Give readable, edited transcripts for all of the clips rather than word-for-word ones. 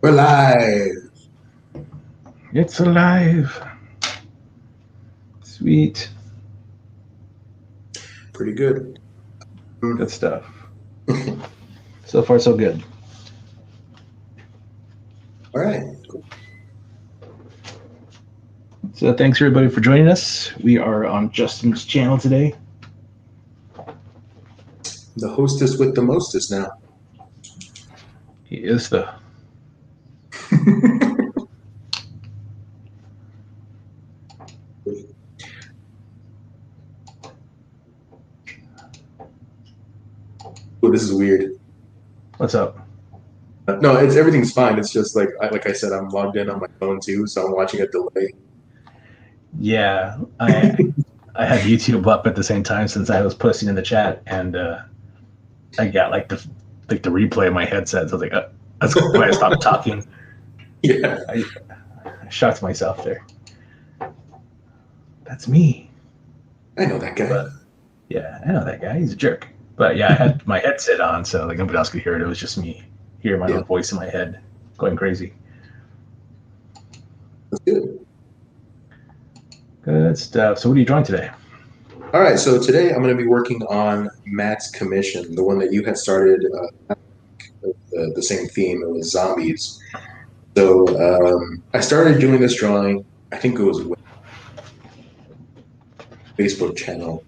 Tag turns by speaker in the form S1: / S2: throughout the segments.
S1: We're live.
S2: It's alive. Sweet.
S1: Pretty good.
S2: Good stuff. So far, so good.
S1: All right. Cool.
S2: So thanks everybody for joining us. We are on Justin's channel today.
S1: The hostess with the mostest now.
S2: He is the
S1: Oh, this is weird.
S2: what's up?
S1: No, it's everything's fine. It's just like I said, I'm logged in on my phone too, so I'm watching a delay.
S2: Yeah, I had YouTube up at the same time since I was posting in the chat, and I got like the replay of my headset. So I was like, that's why I stopped talking.
S1: Yeah,
S2: I shocked myself there. That's me.
S1: I know that guy.
S2: But yeah, I know that guy. He's a jerk. But yeah, I had my headset on, so like nobody else could hear it. It was just me hearing my
S1: Yeah,
S2: own voice in my head, going crazy.
S1: that's good.
S2: Good stuff. So what are you drawing today?
S1: All right, so today I'm going to be working on Matt's commission, the one that you had started, the same theme. It was zombies. So I started doing this drawing. I think it was with Facebook channel,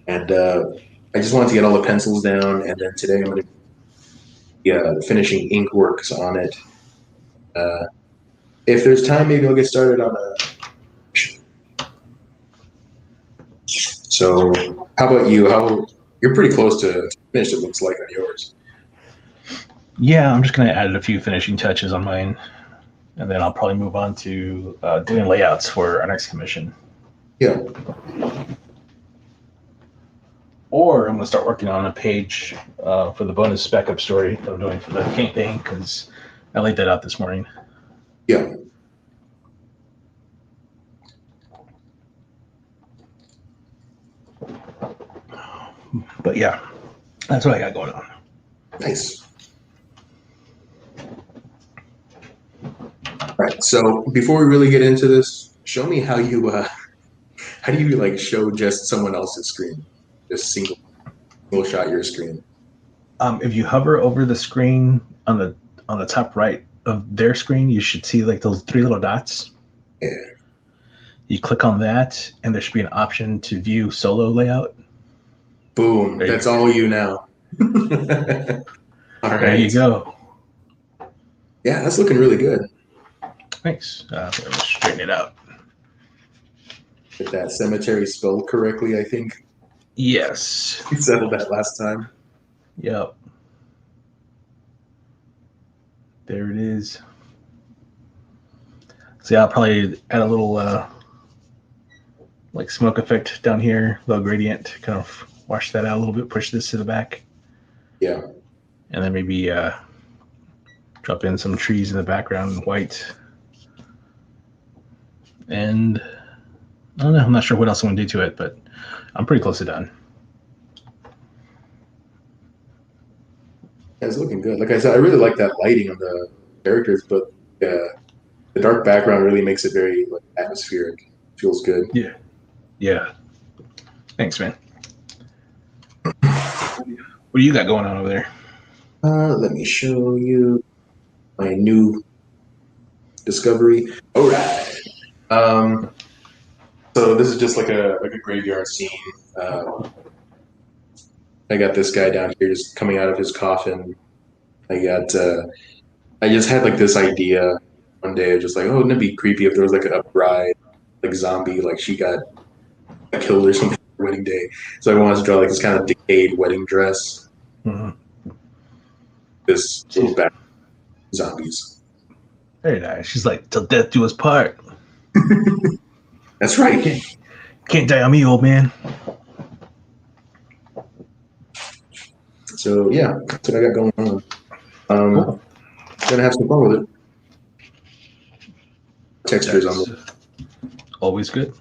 S1: and I just wanted to get all the pencils down, and then today I'm going to be finishing ink works on it. Uh, if there's time, maybe I'll get started on a. So, how about you? How you're pretty close to finished? It looks like on yours.
S2: Yeah, I'm just gonna add a few finishing touches on mine, and then I'll probably move on to doing layouts for our next commission.
S1: Yeah.
S2: Or I'm gonna start working on a page for the bonus backup story that I'm doing for the campaign because I laid that out this morning.
S1: Yeah.
S2: But yeah, that's what I got going on.
S1: Nice. All right. So before we really get into this, show me how do you like show just someone else's screen, just single shot your screen.
S2: If you hover over the screen on the top right of their screen, you should see like those three little dots.
S1: Yeah.
S2: You click on that, and there should be an option to view solo layout.
S1: Boom.
S2: There you
S1: That's all you now. All
S2: there
S1: right.
S2: you go.
S1: Yeah, that's looking really good.
S2: Thanks. Let's straighten it out.
S1: Get that cemetery spelled correctly, I think.
S2: Yes.
S1: We settled that last time.
S2: Yep. There it is. So yeah, I'll probably add a little like smoke effect down here, low gradient, kind of wash that out a little bit, push this to the back,
S1: Yeah.
S2: and then maybe drop in some trees in the background in white. And I don't know, I'm not sure what else I want to do to it, but I'm pretty close to done.
S1: Yeah, it's looking good. Like I said, I really like that lighting on the characters, but the dark background really makes it very like atmospheric. Feels good.
S2: Yeah. Yeah. Thanks, man. What do you got going on over there?
S1: Let me show you my new discovery. All right. Um, so this is just like a graveyard scene. Uh, I got this guy down here just coming out of his coffin. I just had like this idea one day of just like, oh, wouldn't it be creepy if there was like a bride, like zombie, like she got killed or something for wedding day. So I wanted to draw like this kind of decayed wedding dress.
S2: Mm-hmm.
S1: This little back zombies.
S2: Very nice. She's like, till death do us part.
S1: That's right.
S2: Can't die on me, old man.
S1: So yeah, that's what I got going on.
S2: Cool.
S1: Gonna have some fun with it. Textures on
S2: That's
S1: it.
S2: always good.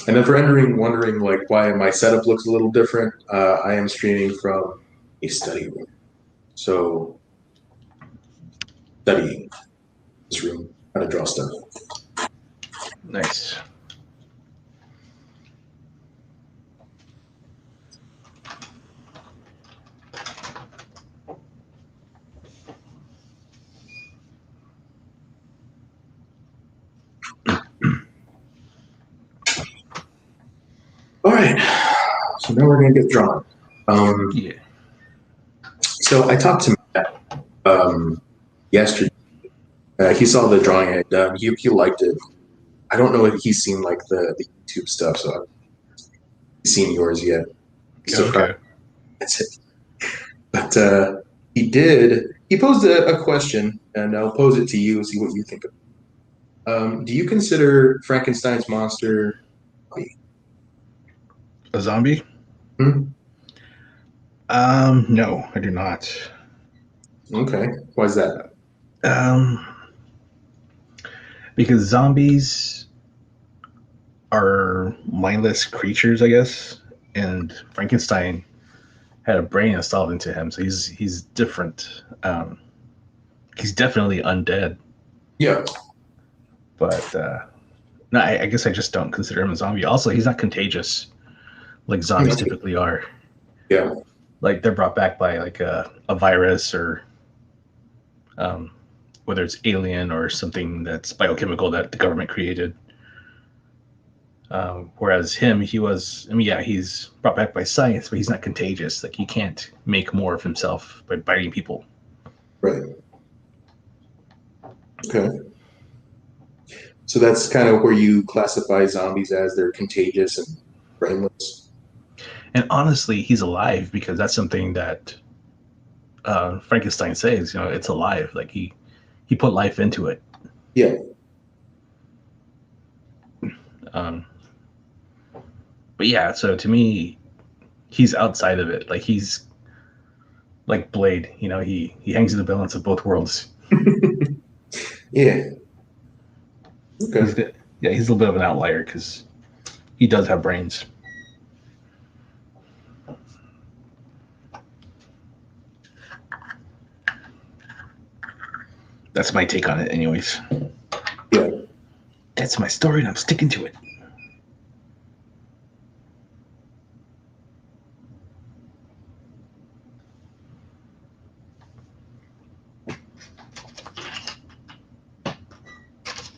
S1: And then for entering, wondering like why my setup looks a little different, I am streaming from a study room. So studying this room, how to draw stuff.
S2: Nice.
S1: All right. So now we're gonna get drawn.
S2: Yeah.
S1: So I talked to Matt yesterday. He saw the drawing I had done. He liked it. I don't know if he's seen like the YouTube stuff, so I've seen yours yet. Surprised.
S2: Okay.
S1: That's it. But he did. He posed a question, and I'll pose it to you. See what you think of it. Do you consider Frankenstein's monster?
S2: A zombie?
S1: Hmm?
S2: No, I do not.
S1: Okay. Why is that?
S2: Um, because zombies are mindless creatures, I guess, and Frankenstein had a brain installed into him, so he's different. He's definitely undead,
S1: Yeah.
S2: but no, I guess I just don't consider him a zombie. Also, he's not contagious like zombies
S1: That's good.
S2: typically are.
S1: Yeah.
S2: Like they're brought back by like a virus or um, whether it's alien or something that's biochemical that the government created. Whereas him, he was, I mean, yeah, he's brought back by science, but he's not contagious. Like he can't make more of himself by biting people.
S1: Right. Okay. So that's kind of where you classify zombies as they're contagious and brainless.
S2: And honestly, he's alive because that's something that Frankenstein says. You know, it's alive. Like he put life into it.
S1: Yeah.
S2: Um, but yeah, so to me, he's outside of it. Like he's like Blade. You know, he hangs in the balance of both worlds.
S1: Yeah.
S2: He's
S1: Okay.
S2: the, yeah, he's a little bit of an outlier because he does have brains. That's my take on it, anyways.
S1: Yeah.
S2: That's my story, and I'm sticking to it.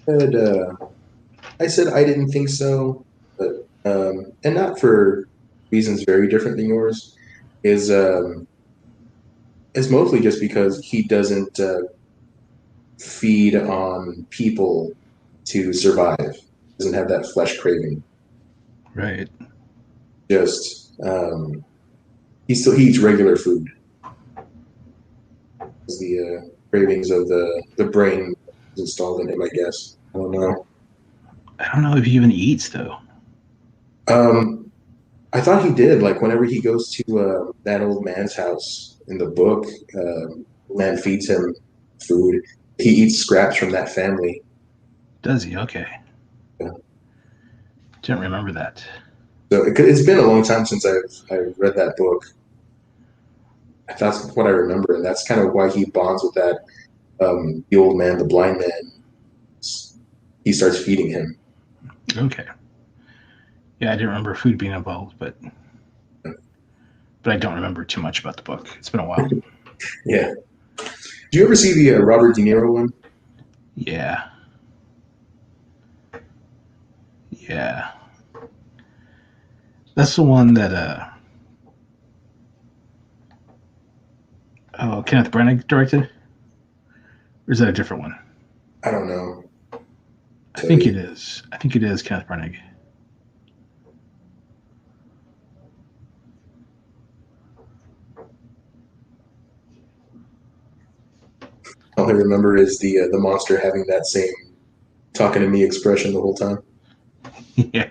S1: And I said I didn't think so, but and not for reasons very different than yours. Is is mostly just because he doesn't feed on people to survive. Doesn't have that flesh craving.
S2: Right.
S1: Just he eats regular food. It's the cravings of the brain installed in him, I guess. I don't know.
S2: I don't know if he even eats though.
S1: Um, I thought he did. Like whenever he goes to that old man's house in the book, man feeds him food. He eats scraps from that family.
S2: Does he? Okay.
S1: Yeah.
S2: Didn't remember that.
S1: So it's been a long time since I've read that book. That's what I remember, and that's kind of why he bonds with that the old man, the blind man. He starts feeding him.
S2: Okay. Yeah, I didn't remember food being involved, but I don't remember too much about the book. It's been a while.
S1: Yeah. Do you ever see the Robert De Niro one?
S2: Yeah. Yeah. That's the one that Kenneth Branagh directed? Or is that a different one?
S1: I don't know.
S2: I
S1: Tell
S2: think it
S1: you.
S2: is. I think it is Kenneth Branagh.
S1: All I remember is the monster having that same talking to me expression the whole time.
S2: Yeah.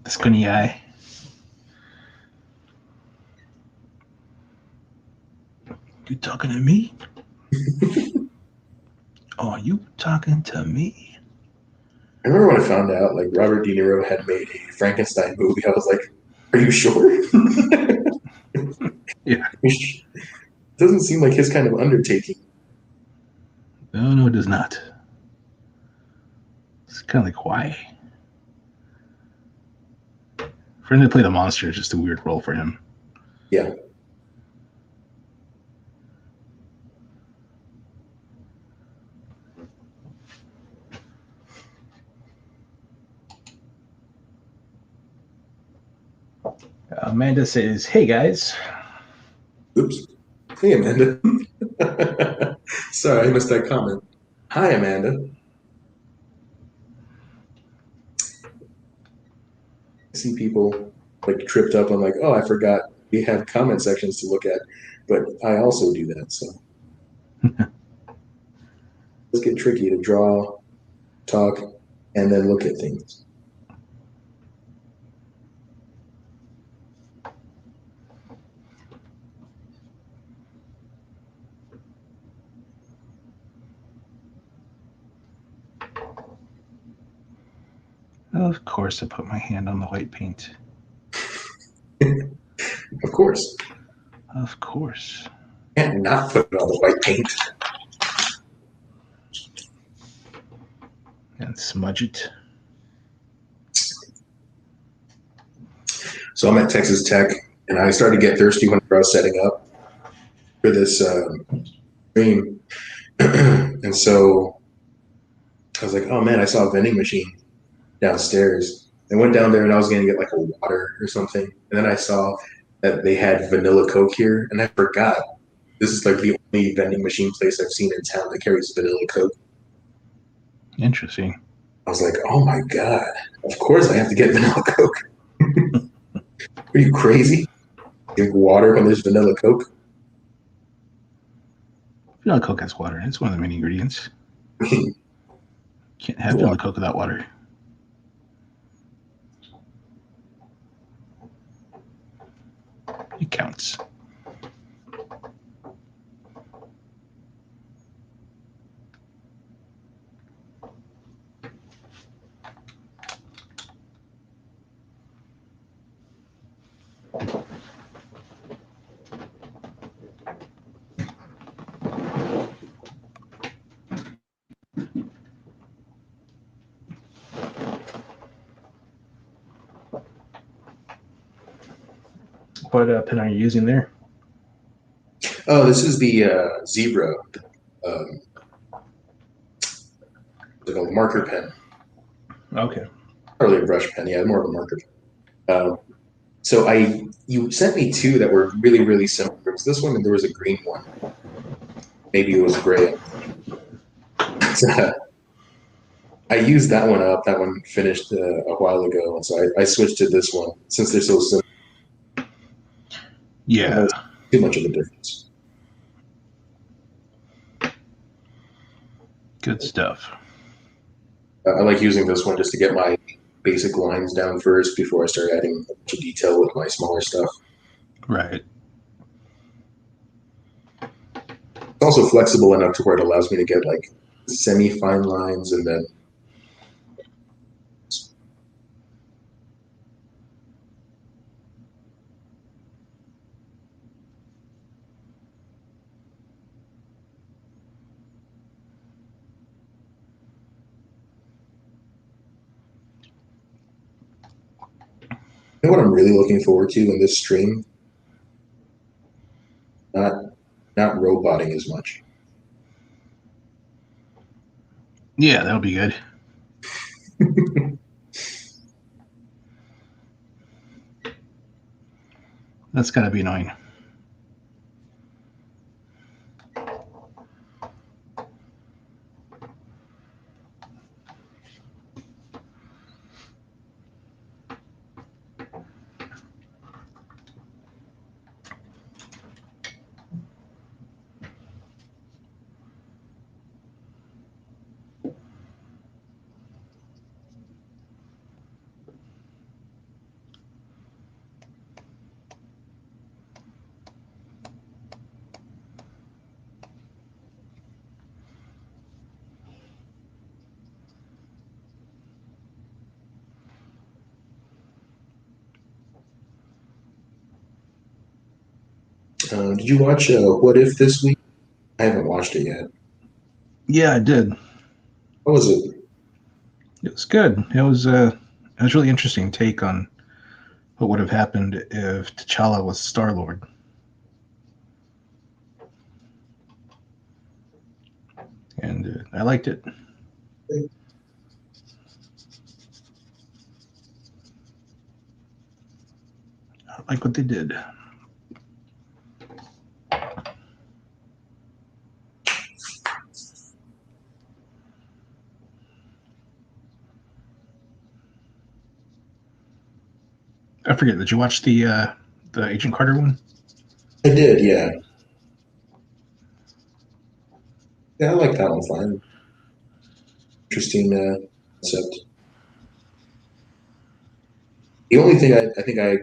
S2: The squinty eye. You talking to me? Oh, you talking to me?
S1: I remember when I found out like Robert De Niro had made a Frankenstein movie. I was like, "Are you sure?"
S2: Yeah.
S1: Doesn't seem like his kind of undertaking.
S2: No, no, it does not. It's kind of like, why? For him to play the monster is just a weird role for him.
S1: Yeah.
S2: Amanda says, "Hey guys."
S1: Oops. Hey, Amanda. Sorry, I missed that comment. Hi, Amanda. I see people like tripped up on like, oh, I forgot we have comment sections to look at, but I also do that. So it's get tricky to draw, talk, and then look at things.
S2: Of course, I put my hand on the white paint.
S1: Of course.
S2: Of course.
S1: Can't not put it on the white paint.
S2: And smudge it.
S1: So I'm at Texas Tech, and I started to get thirsty whenever I was setting up for this stream. And so I was like, oh man, I saw a vending machine downstairs. I went down there and I was going to get like a water or something. And then I saw that they had vanilla Coke here, and I forgot. This is like the only vending machine place I've seen in town that carries vanilla Coke.
S2: Interesting.
S1: I was like, oh my God, of course I have to get vanilla Coke. Are you crazy? Drink water when there's vanilla Coke?
S2: Vanilla Coke has water. It's one of the main ingredients.
S1: I mean,
S2: Can't have vanilla Coke without water. It counts. What pen are you using there?
S1: oh, this is the Zebra, um, like a marker pen.
S2: Okay.
S1: Not really a brush pen, yeah, more of a marker pen. So you sent me two that were really, really similar. It was this one and there was a green one. Maybe it was gray. I used that one up. That one finished a while ago, and so I switched to this one since they're so similar. I don't
S2: Yeah.
S1: know too much of a difference.
S2: Good stuff.
S1: I like using this one just to get my basic lines down first before I start adding a bunch of detail with my smaller stuff.
S2: Right.
S1: It's also flexible enough to where it allows me to get like semi-fine lines and then you know what I'm really looking forward to in this stream? Not not roboting as much.
S2: Yeah, that'll be good. That's gotta be annoying.
S1: Did you watch What If this week? I haven't watched it yet.
S2: Yeah, I did.
S1: What was it?
S2: It was good. It was really interesting take on what would have happened if T'Challa was Star Lord, and I liked it. I like what they did. I forget. Did you watch the Agent Carter one?
S1: I did, yeah. Yeah, I like that one fine. Interesting concept. The only thing I think I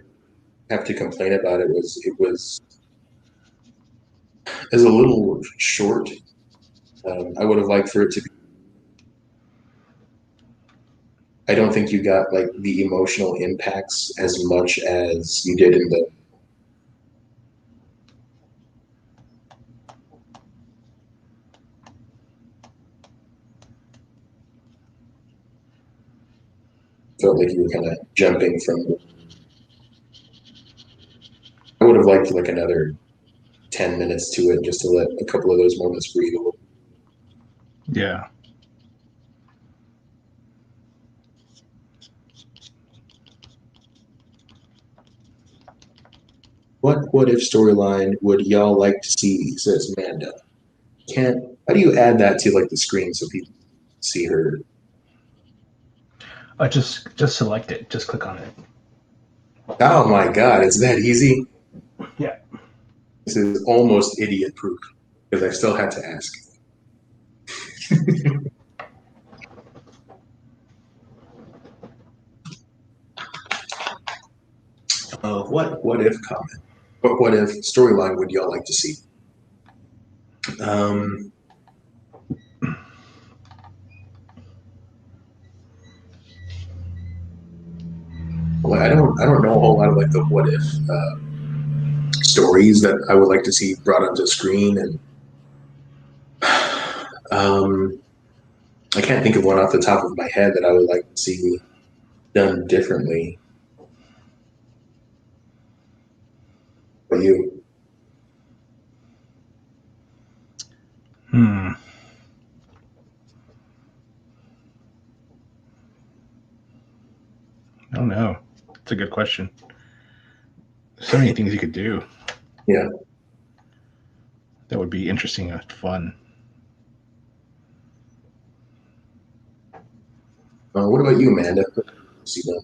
S1: have to complain about it was is a little short. I would have liked for it to be. I don't think you got like the emotional impacts as much as you did in the. Felt like you were kind of jumping from. I would have liked like another 10 minutes to it just to let a couple of those moments breathe a little.
S2: Yeah.
S1: What if storyline would y'all like to see? Says Manda. Can't. How do you add that to like the screen so people see her?
S2: Just select it. Just click on it.
S1: Oh my God, it's that easy.
S2: Yeah.
S1: This is almost idiot proof because I still had to ask. What if comment? What if storyline would y'all like to see? Um, well, I don't know a whole lot of like the what if stories that I would like to see brought onto screen, and um, I can't think of one off the top of my head that I would like to see done differently. But you,
S2: Hmm. I don't know. It's a good question. So many things you could do
S1: yeah.
S2: that would be interesting and fun.
S1: What about you, Amanda? What would you like to see done?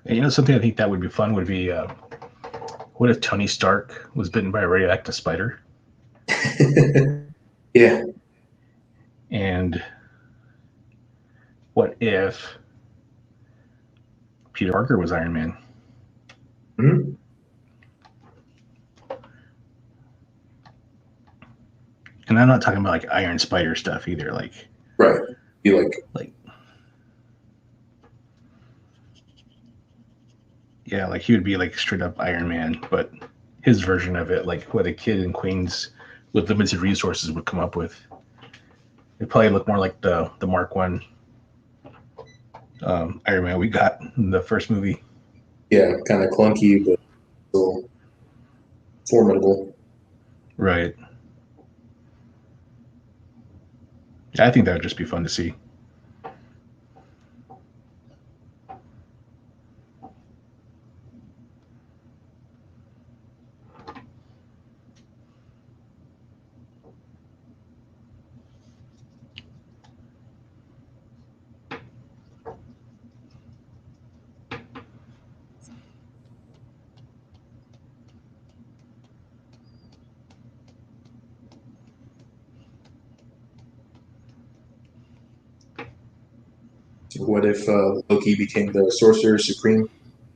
S2: And something I think that would be fun would be what if Tony Stark was bitten by a radioactive spider,
S1: Yeah.
S2: and what if Peter Parker was Iron Man?
S1: Mhm.
S2: And I'm not talking about like Iron Spider stuff either.
S1: Right. You like
S2: Like yeah, like he would be like straight up Iron Man, but his version of it, like what a kid in Queens with limited resources would come up with. It'd probably look more like the Mark One Iron Man we got in the first movie.
S1: yeah, kind of clunky but still formidable.
S2: Right. Yeah, I think that would just be fun to see.
S1: So what if Loki became the Sorcerer Supreme?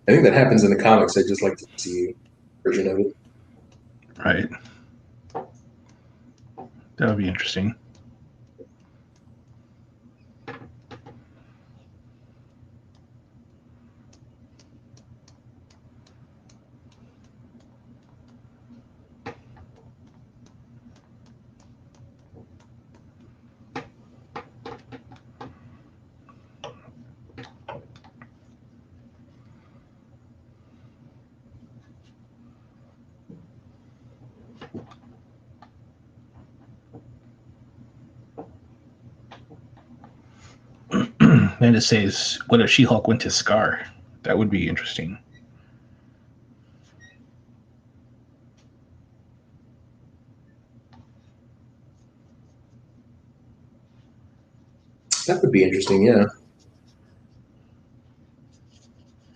S1: I think that happens in the comics. I just like to see a version of it.
S2: Right. That would be interesting. Amanda says, "What if She-Hulk went to Scar? That would be interesting."
S1: That would be interesting, yeah.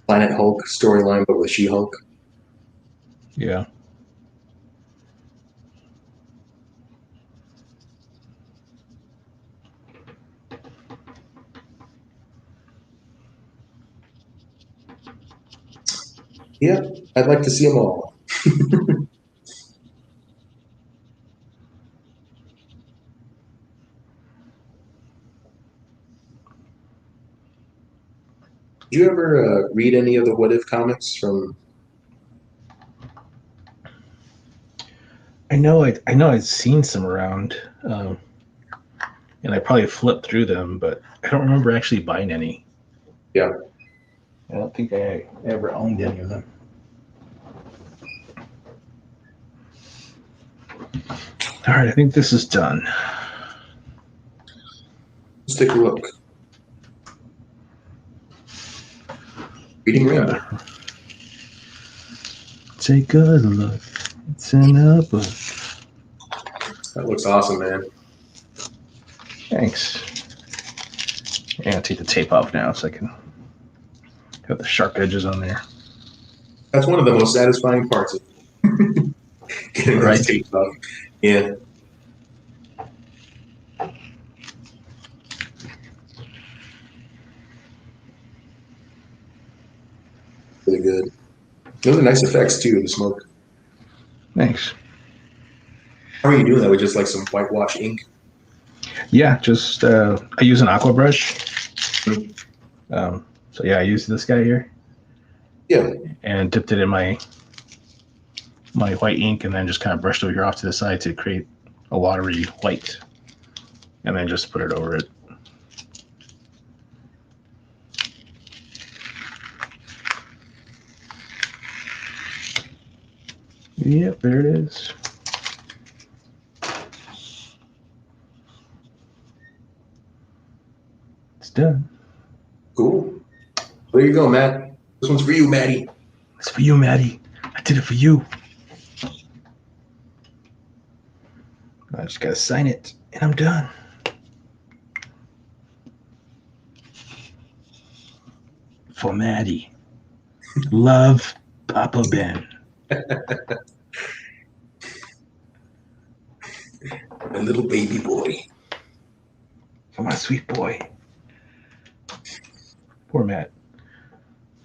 S1: Planet Hulk storyline, but with She-Hulk.
S2: Yeah.
S1: Yeah, I'd like to see them all. Did you ever read any of the What If comics from?
S2: I know I've seen some around, and I probably flipped through them, but I don't remember actually buying any.
S1: Yeah,
S2: I don't think I ever owned any of them. All right, I think this is done.
S1: let's take a look. Reading Rainbow.
S2: Take a look. It's in a book.
S1: That looks awesome, man.
S2: Thanks. Yeah, I'll take the tape off now so I can have the sharp edges on there.
S1: That's one of the most satisfying parts of getting those
S2: Right.
S1: tapes off. Yeah. Really good. Those are nice effects too, the smoke.
S2: Thanks.
S1: How are you doing that with just like some whitewash ink?
S2: Yeah, just I use an aqua brush. So yeah, I used this guy here
S1: Yeah.
S2: and dipped it in my white ink, and then just kind of brushed over here off to the side to create a watery white, and then just put it over it. Yep, there it is. It's done.
S1: Cool. There you go, Matt. This one's for you, Maddie.
S2: It's for you, Maddie. I did it for you. I just gotta sign it, and I'm done. For Maddie. Love, Papa Ben.
S1: My little baby boy.
S2: For my sweet boy. Poor Matt.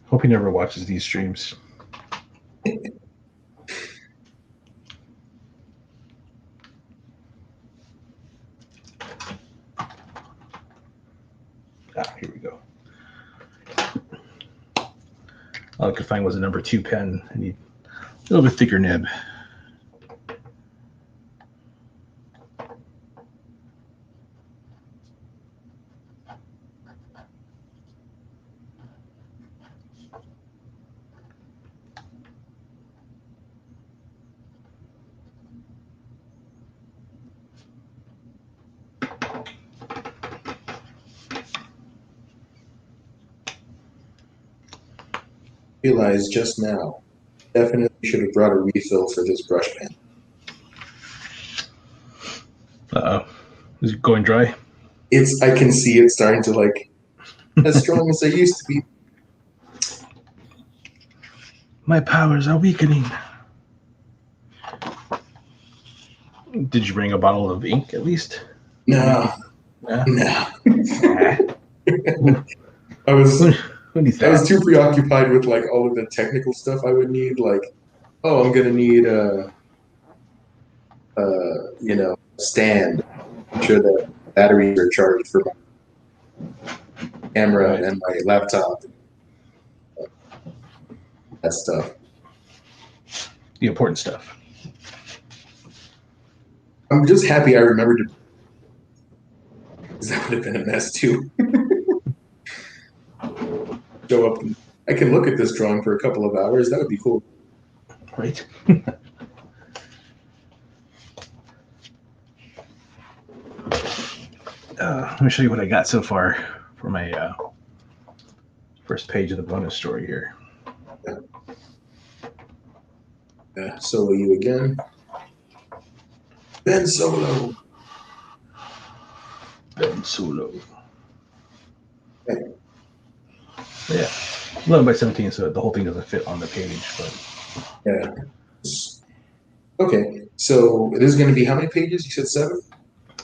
S2: Hope he never watches these streams. Here we go. All I could find was a number 2 pen. I need a little bit thicker nib.
S1: Realized just now. Definitely should have brought a refill for this brush pen.
S2: Uh-oh. Is it going dry?
S1: I can see it starting to like as strong as they used to be.
S2: My powers are weakening. Did you bring a bottle of ink at least?
S1: No.
S2: Yeah.
S1: No.
S2: Nah.
S1: I was
S2: Who needs
S1: I was
S2: that?
S1: too preoccupied with like all of the technical stuff I would need, like, oh, I'm gonna need a stand. Make sure that batteries are charged for my camera
S2: Right.
S1: and my laptop. That stuff.
S2: The important stuff.
S1: I'm just happy I remembered to, because that would have been a mess too. Show up. I can look at this drawing for a couple of hours. That would be cool.
S2: Right. Let me show you what I got so far for my First page of the bonus story here.
S1: Solo you again. Ben Solo.
S2: Ben Solo.
S1: Okay.
S2: Yeah, 11 by 17, so the whole thing doesn't fit on the page. But
S1: Yeah. Okay. So it is going to be how many pages? You said 7?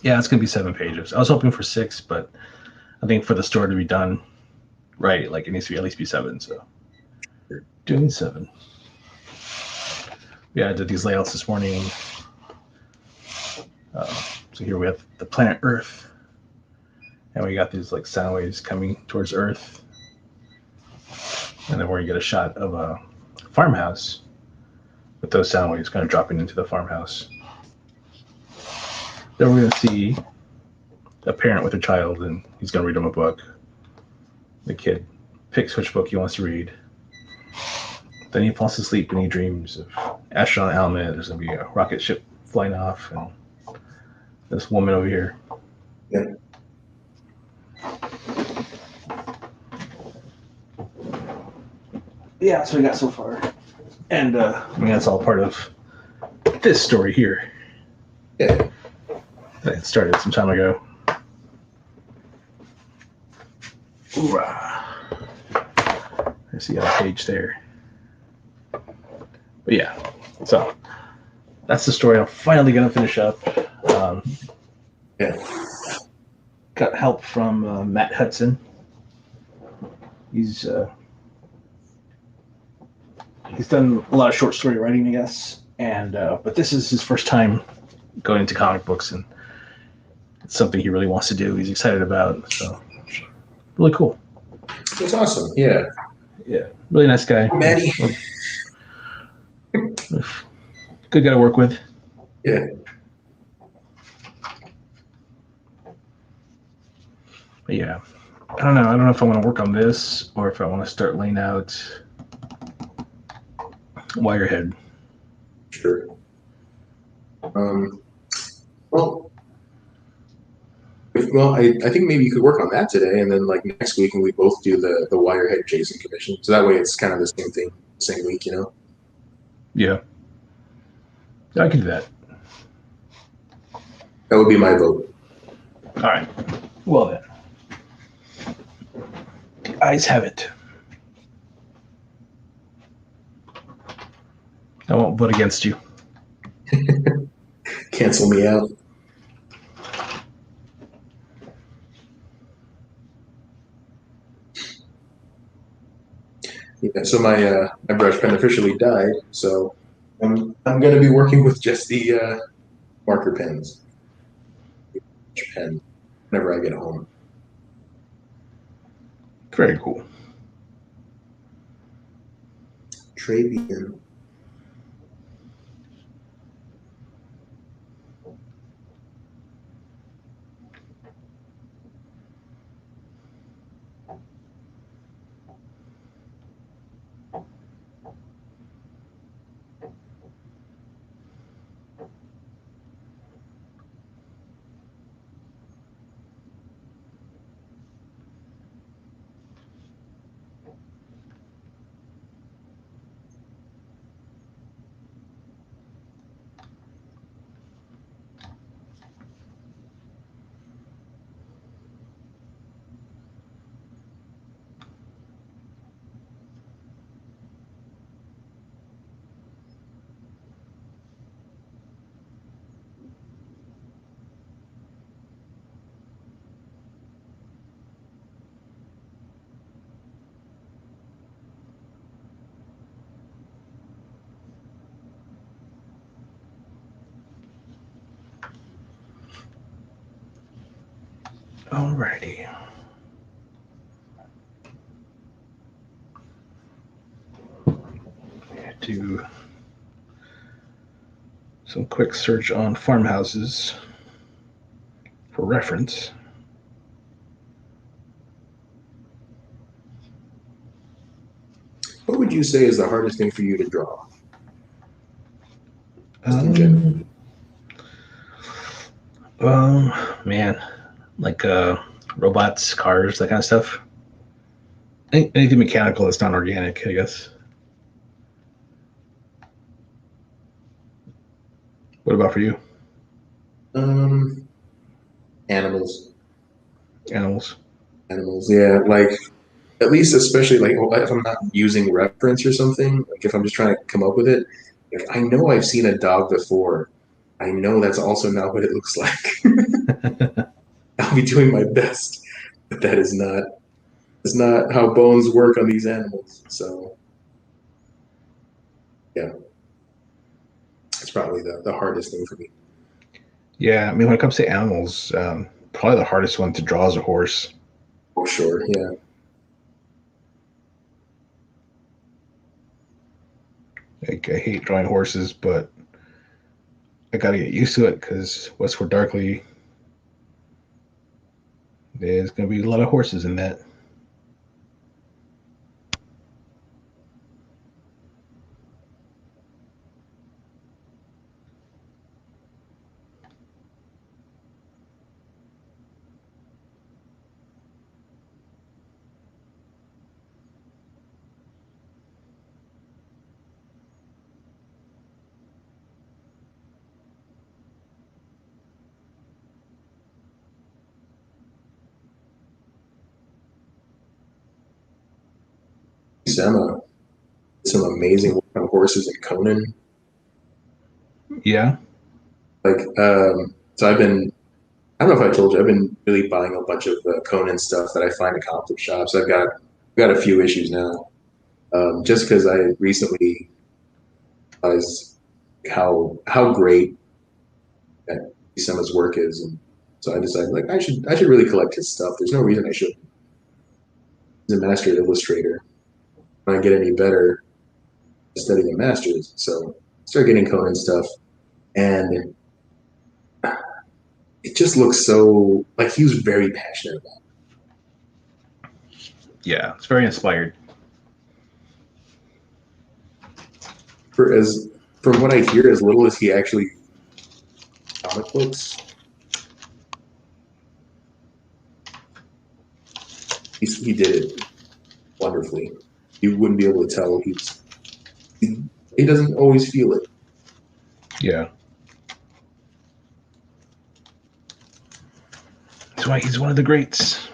S2: yeah, it's gonna be 7 pages. I was hoping for 6, but I think for the story to be done right, like it needs to be at least be 7. So doing 7. Yeah, I did these layouts this morning. So here we have the planet Earth, and we got these like sound waves coming towards Earth, and then we're gonna get a shot of a farmhouse with those sound waves kind of dropping into the farmhouse. Then we're gonna see a parent with a child, and he's gonna read him a book. The kid picks which book he wants to read. Then he falls asleep and he dreams of astronaut helmet. There's gonna be a rocket ship flying off, and this woman over here.
S1: Yeah.
S2: Yeah, that's what we got so far. And I mean, that's all part of this story here.
S1: Yeah.
S2: That started some time ago. Hoorah. I see a page there. But yeah, so that's the story I'm finally going to finish up.
S1: Yeah.
S2: Got help from Matt Hudson. He's done a lot of short story writing, I guess, and but this is his first time going into comic books, and it's something he really wants to do. He's excited about, so really cool.
S1: It's awesome. Yeah.
S2: Yeah, really nice guy.
S1: Maddie.
S2: Good guy to work with.
S1: Yeah.
S2: But yeah, I don't know. I don't know if I want to work on this or if I want to start laying out Wirehead.
S1: Sure. Well, I think maybe you could work on that today, and then like next week, and we both do the Wirehead Jason commission. So that way, it's kind of the same thing, same week, you know.
S2: Yeah, I can do that.
S1: That would be my vote.
S2: All right. Well then, the ayes have it. I won't vote against you.
S1: Cancel me out. Yeah, so my brush pen officially died, so I'm going to be working with just the marker pens, pen, whenever I get home.
S2: Very cool.
S1: Travian.
S2: Alrighty. Do some quick search on farmhouses for reference.
S1: What would you say is the hardest thing for you to draw? Just in general.
S2: Man, like robots, cars, that kind of stuff. Anything mechanical that's not organic, I guess. What about for you?
S1: Um, animals,
S2: Animals.
S1: animals. Yeah, like at least, especially like if I'm not using reference or something, like if I'm just trying to come up with it, if I know I've seen a dog before, I know that's also not what it looks like. I'll be doing my best, but that is not. It's not how bones work on these animals. So yeah, it's probably the hardest thing for me.
S2: Yeah, I mean, when it comes to animals, probably the hardest one to draw is a horse.
S1: For sure. Yeah.
S2: Like, I hate drawing horses, but I got to get used to it because Westward Darkly, there's going to be a lot of horses in that.
S1: Sema, some amazing work on horses and Conan.
S2: Yeah,
S1: Like, so I've been, I don't know if I told you, I've been really buying a bunch of Conan stuff that I find at comic book shops. I've got a few issues now, just because I recently realized how great that Sema's work is, and so I decided like I should really collect his stuff. There's no reason I should. He's a master illustrator. When I get any better, study the masters. So I started getting Conan stuff, and it just looks so like he was very passionate about
S2: yeah, it's very inspired.
S1: it. For as from what I hear, as little as he actually comic books, he did it wonderfully. You wouldn't be able to tell he, he doesn't always feel it.
S2: Yeah, that's why he's one of the greats.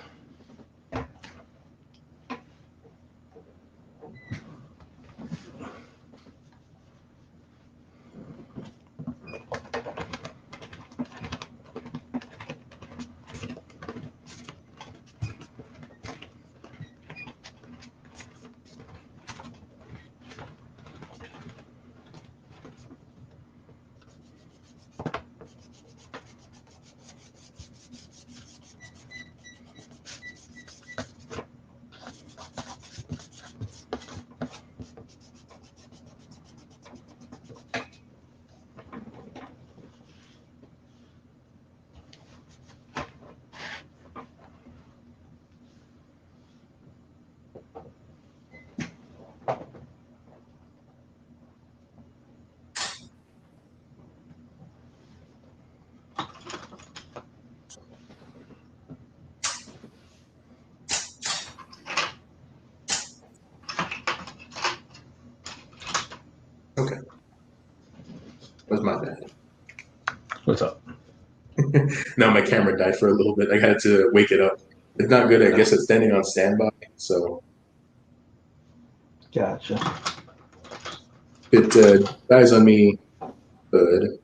S1: Okay, that was my bad.
S2: What's up?
S1: Now my camera died for a little bit. I had to wake it up. It's not good. I guess it's standing on standby. So
S2: Gotcha.
S1: if it dies on me, good.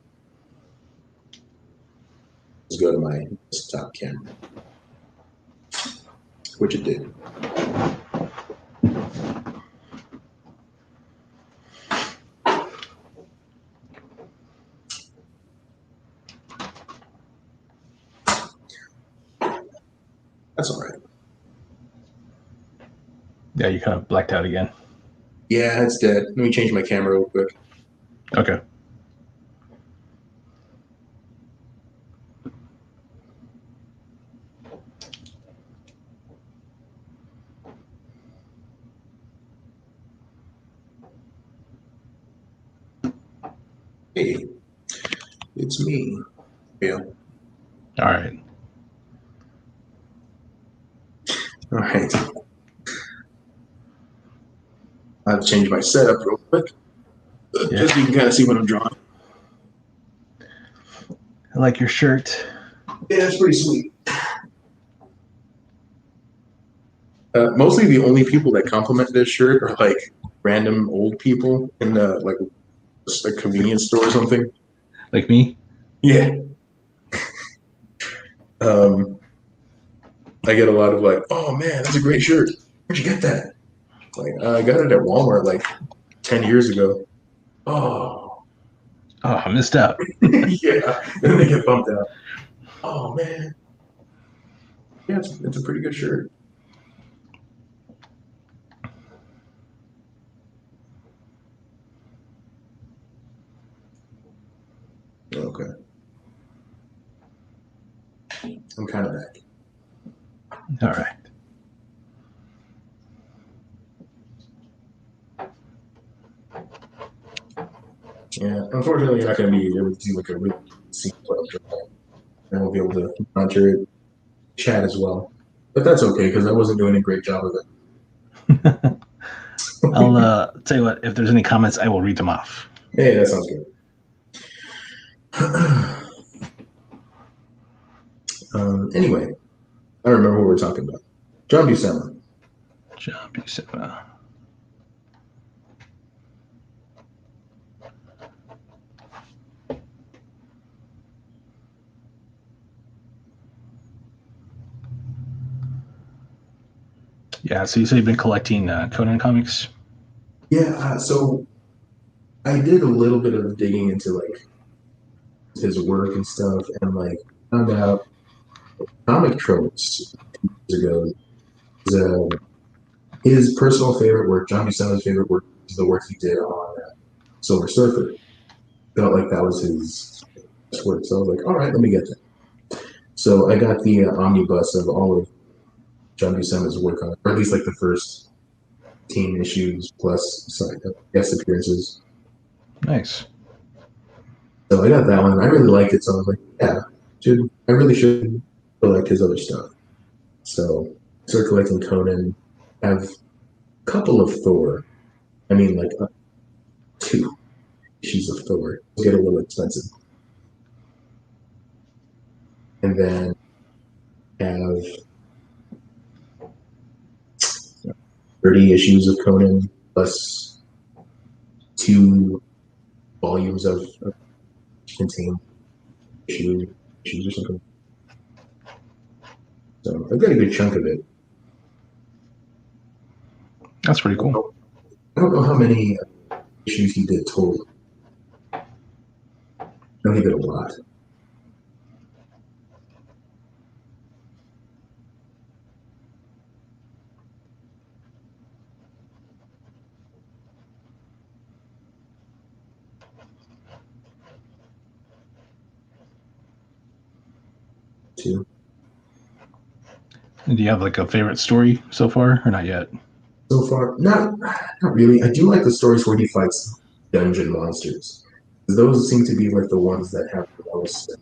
S1: Let's go to my desktop camera, which it did. That's all right.
S2: Yeah, you kind of blacked out again.
S1: Yeah, it's dead. Let me change my camera real quick.
S2: Okay.
S1: Hey, it's me. Yeah.
S2: All right.
S1: All right. I've changed my setup real quick,
S2: Yeah,
S1: just so you can kind of see what I'm drawing.
S2: I like your shirt.
S1: Yeah, it's pretty sweet. Mostly the only people that compliment this shirt are like random old people in the like a convenience store or something.
S2: Like me.
S1: Yeah. Um, I get a lot of like, "Oh man, that's a great shirt. Where'd you get that?" Like, I got it at Walmart like 10 years ago. Oh,
S2: Oh, I missed out.
S1: yeah. And then they get bumped out. Oh man, yeah, it's a pretty good shirt. Okay, I'm kind of back.
S2: All right.
S1: Yeah, unfortunately, you're not going to be able to do like a really scene what I'm drawing. I won't be able to monitor it, chat as well. But that's okay because I wasn't doing a great job of
S2: I'll
S1: it.
S2: tell you what. If there's any comments, I will read them off.
S1: Hey, that sounds good. Anyway, I remember what we were talking about. John Buscema.
S2: John Buscema. Yeah. So you say you've been collecting Conan comics.
S1: Yeah, so I did a little bit of digging into like his work and stuff, and like found out comic tropes years ago. His personal favorite work, John Buscema's favorite work, is the work he did on Silver Surfer. Felt like that was his best work, so I was like, all right, let me get that. So I got the omnibus of all of John Buscema's work on it, or at least like the first 10 issues plus sorry, guest appearances.
S2: Nice.
S1: So I got that one. I really liked it, so I was like, yeah, I really should collect his other stuff. So I started collecting Conan. I have a couple of Thor. I mean, like two issues of Thor. It'll get a little expensive. And then have 30 issues of Conan plus two volumes of contain issues, issues or something. So I've got a good chunk of it.
S2: That's pretty
S1: I don't
S2: cool.
S1: know, I don't know how many issues he did total. I know he did a lot. Too.
S2: And do you have like a favorite story so far, or not yet?
S1: So far, not really. I do like the stories where he fights dungeon monsters. Those seem to be like the ones that have the most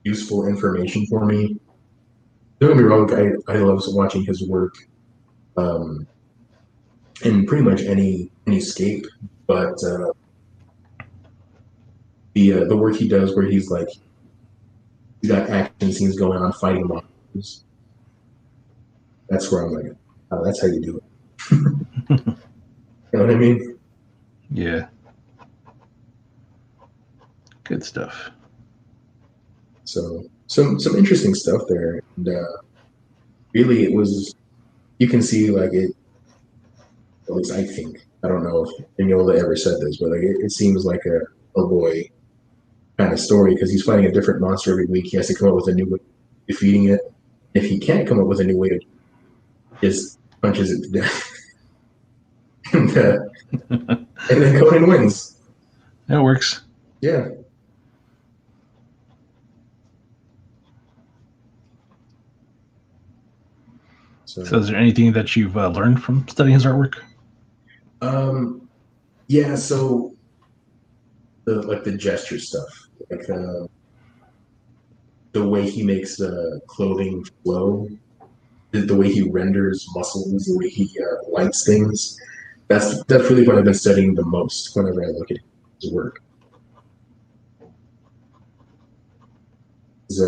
S1: useful information for me. Don't get me wrong, I love watching his work um, in pretty much any scape, but the work he does where he's like he's got action scenes going on fighting monsters. That's where I'm like, oh, that's how you do it. You know what I mean?
S2: Yeah. Good stuff.
S1: So some interesting stuff there, and really it was you can see like it. At least I think I don't know if Mignola ever said this, but like it seems like a boy kind of story because he's fighting a different monster every week. He has to come up with a new way of defeating it. If he can't come up with a new way, to just punches it to death, and, uh, and then Conan wins.
S2: That works.
S1: Yeah.
S2: So,
S1: So
S2: is there anything that you've learned from studying his artwork?
S1: um, yeah. So the gesture stuff, like the way he makes the clothing flow. the way he renders muscles, the way he lights things. That's really what I've been studying the most whenever I look at his work. 'Cause,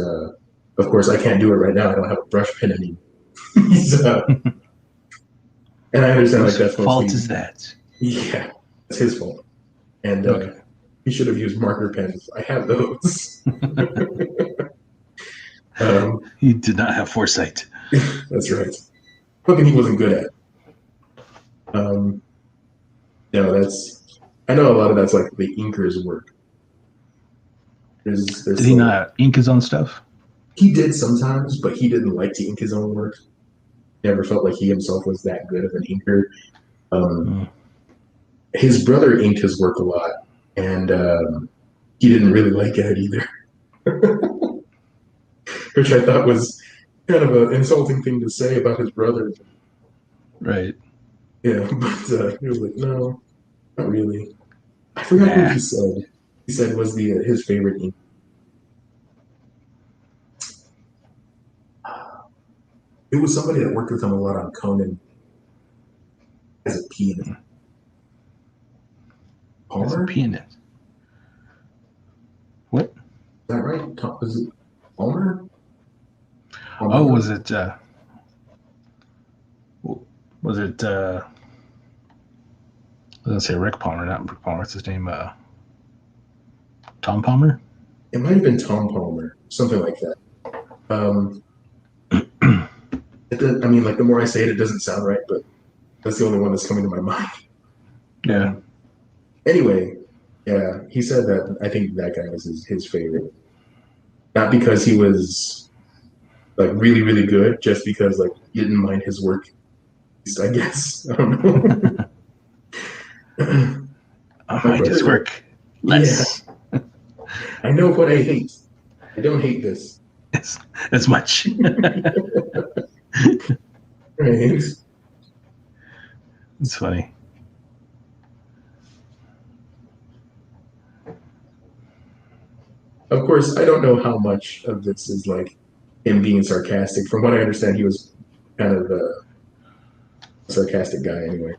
S1: of course, I can't do it right now. I don't have a brush pen anymore. He's, and I understand like
S2: Whose
S1: that's
S2: fault
S1: mostly
S2: is that?
S1: yeah, it's his fault. And
S2: Okay.
S1: he should have used marker pens. I have those. um,
S2: He did not have foresight.
S1: that's right. Something he wasn't good at. Um, no, that's. I know a lot of that's like the inker's work.
S2: Did
S1: There's
S2: he
S1: so
S2: not ink his own stuff?
S1: he did sometimes, but he didn't like to ink his own work. Never felt like he himself was that good of an inker. Um,
S2: Hmm.
S1: his brother inked his work a lot, and he didn't really like it either, which I thought was kind of an insulting thing to say about his brother.
S2: Right.
S1: Yeah, but he was like, no, not really. I forgot who
S2: Nah.
S1: he said. He said was the his favorite ink. It was somebody that worked with him a lot on Conan as a pianist.
S2: As a
S1: Palmer, is
S2: pianist. What?
S1: that right? Was it Palmer?
S2: Oh,
S1: Palmer?
S2: was it? Was it? I was gonna say Rick Palmer, not Rick Palmer. What's his name? Tom Palmer.
S1: It might have been Tom Palmer, something like that. Um, I mean, like the more I say it, it doesn't sound right, but that's the only one that's coming to my mind.
S2: Yeah.
S1: Um, anyway, yeah, he said that I think that guy was his favorite. Not because he was like really, really good, just because like you didn't mind his work, I guess. I don't know.
S2: I
S1: My
S2: mind his
S1: brother,
S2: work
S1: yeah,
S2: less
S1: I know what I hate. I don't hate this.
S2: as, as much.
S1: Right.
S2: It's funny.
S1: Of course, I don't know how much of this is like him being sarcastic. From what I understand, he was kind of a sarcastic guy anyway.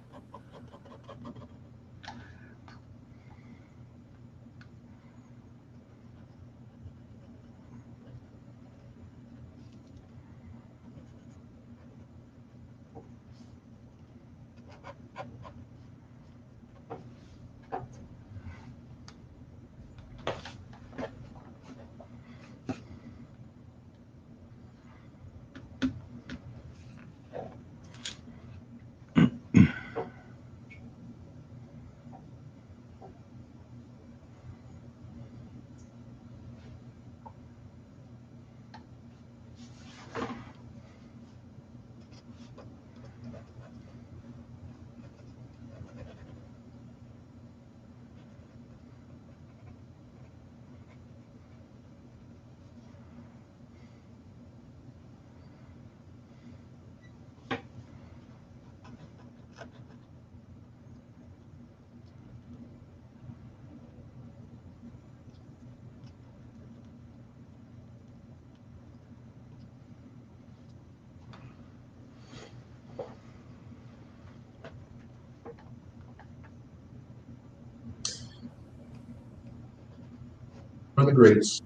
S1: One of the greats.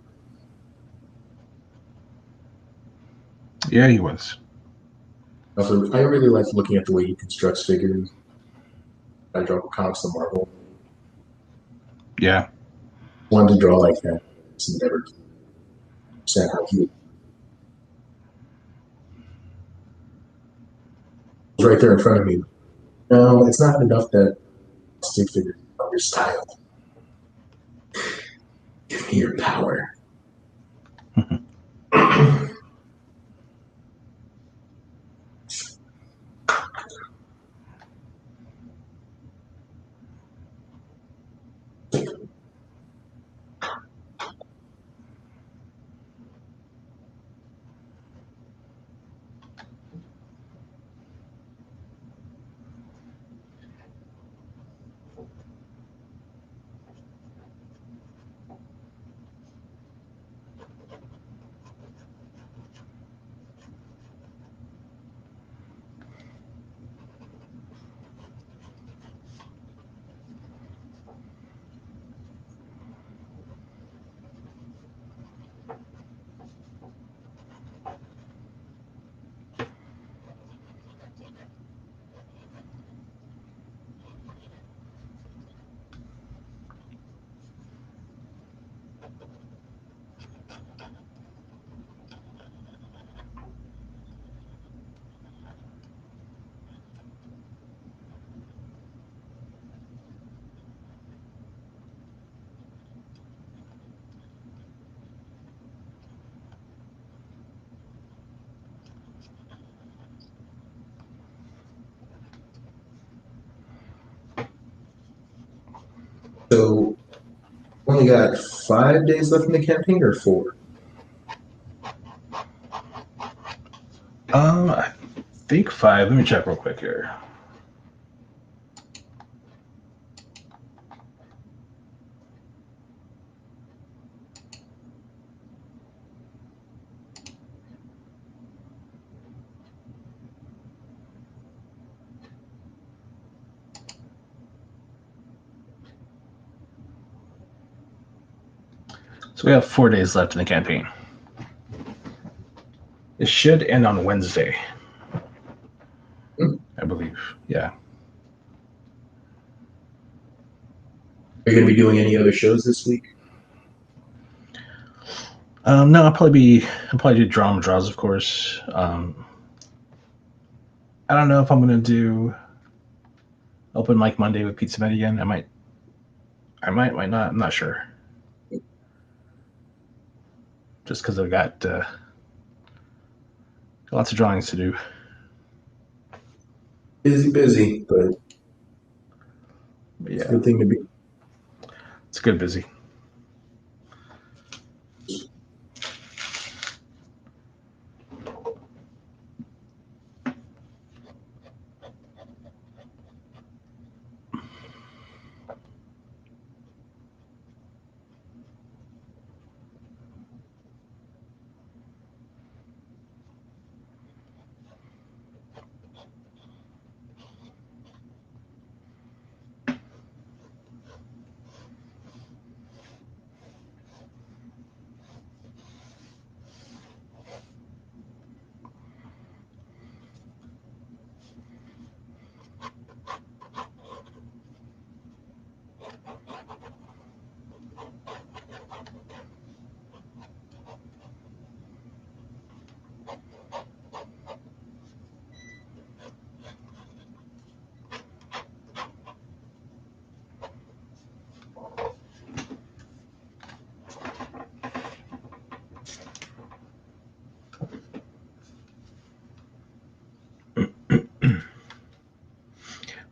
S2: Yeah, he was.
S1: Also, I really like looking at the way he constructs figures. I draw comics to Marvel.
S2: Yeah.
S1: Wanted to draw like that. Just never understand how he was right there in front of me. No, it's not enough that stick figures of your style. Give me your power. only got 5 days left in the campaign, or 4?
S2: I think 5. Let me check real quick here. So we have 4 days left in the campaign. It should end on Wednesday, I believe. Yeah.
S1: Are you going to be doing any other shows this week?
S2: No, I'll probably do drama draws, of course. I don't know if I'm gonna do open mic Monday with Pizza Man again. Might not. I'm not sure. Just because I've got lots of drawings to do.
S1: Busy, but it's a
S2: Yeah,
S1: good thing to be.
S2: it's good busy.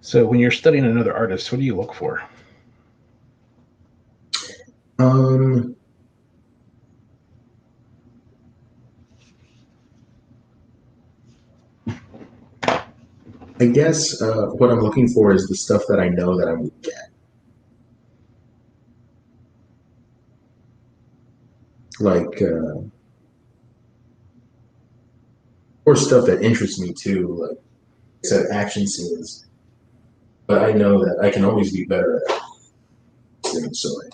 S2: So when you're studying another artist, what do you look for?
S1: Um, I guess what I'm looking for is the stuff that I know that I'm weak at. Like, or stuff that interests me too, like I said, action scenes. But I know that I can always be better at things. So I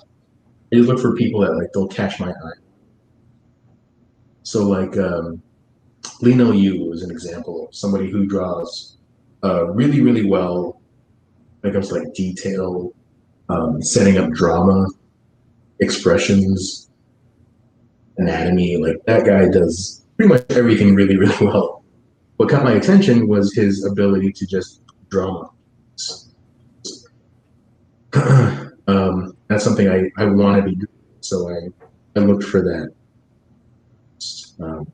S1: just look for people that like they'll catch my eye. So like Lino Yu is an example of somebody who draws really well when it comes to like detail, setting up drama, expressions, anatomy. Like that guy does pretty much everything really well. What caught my attention was his ability to just draw. That's something I want to be doing. So I looked for that. Um,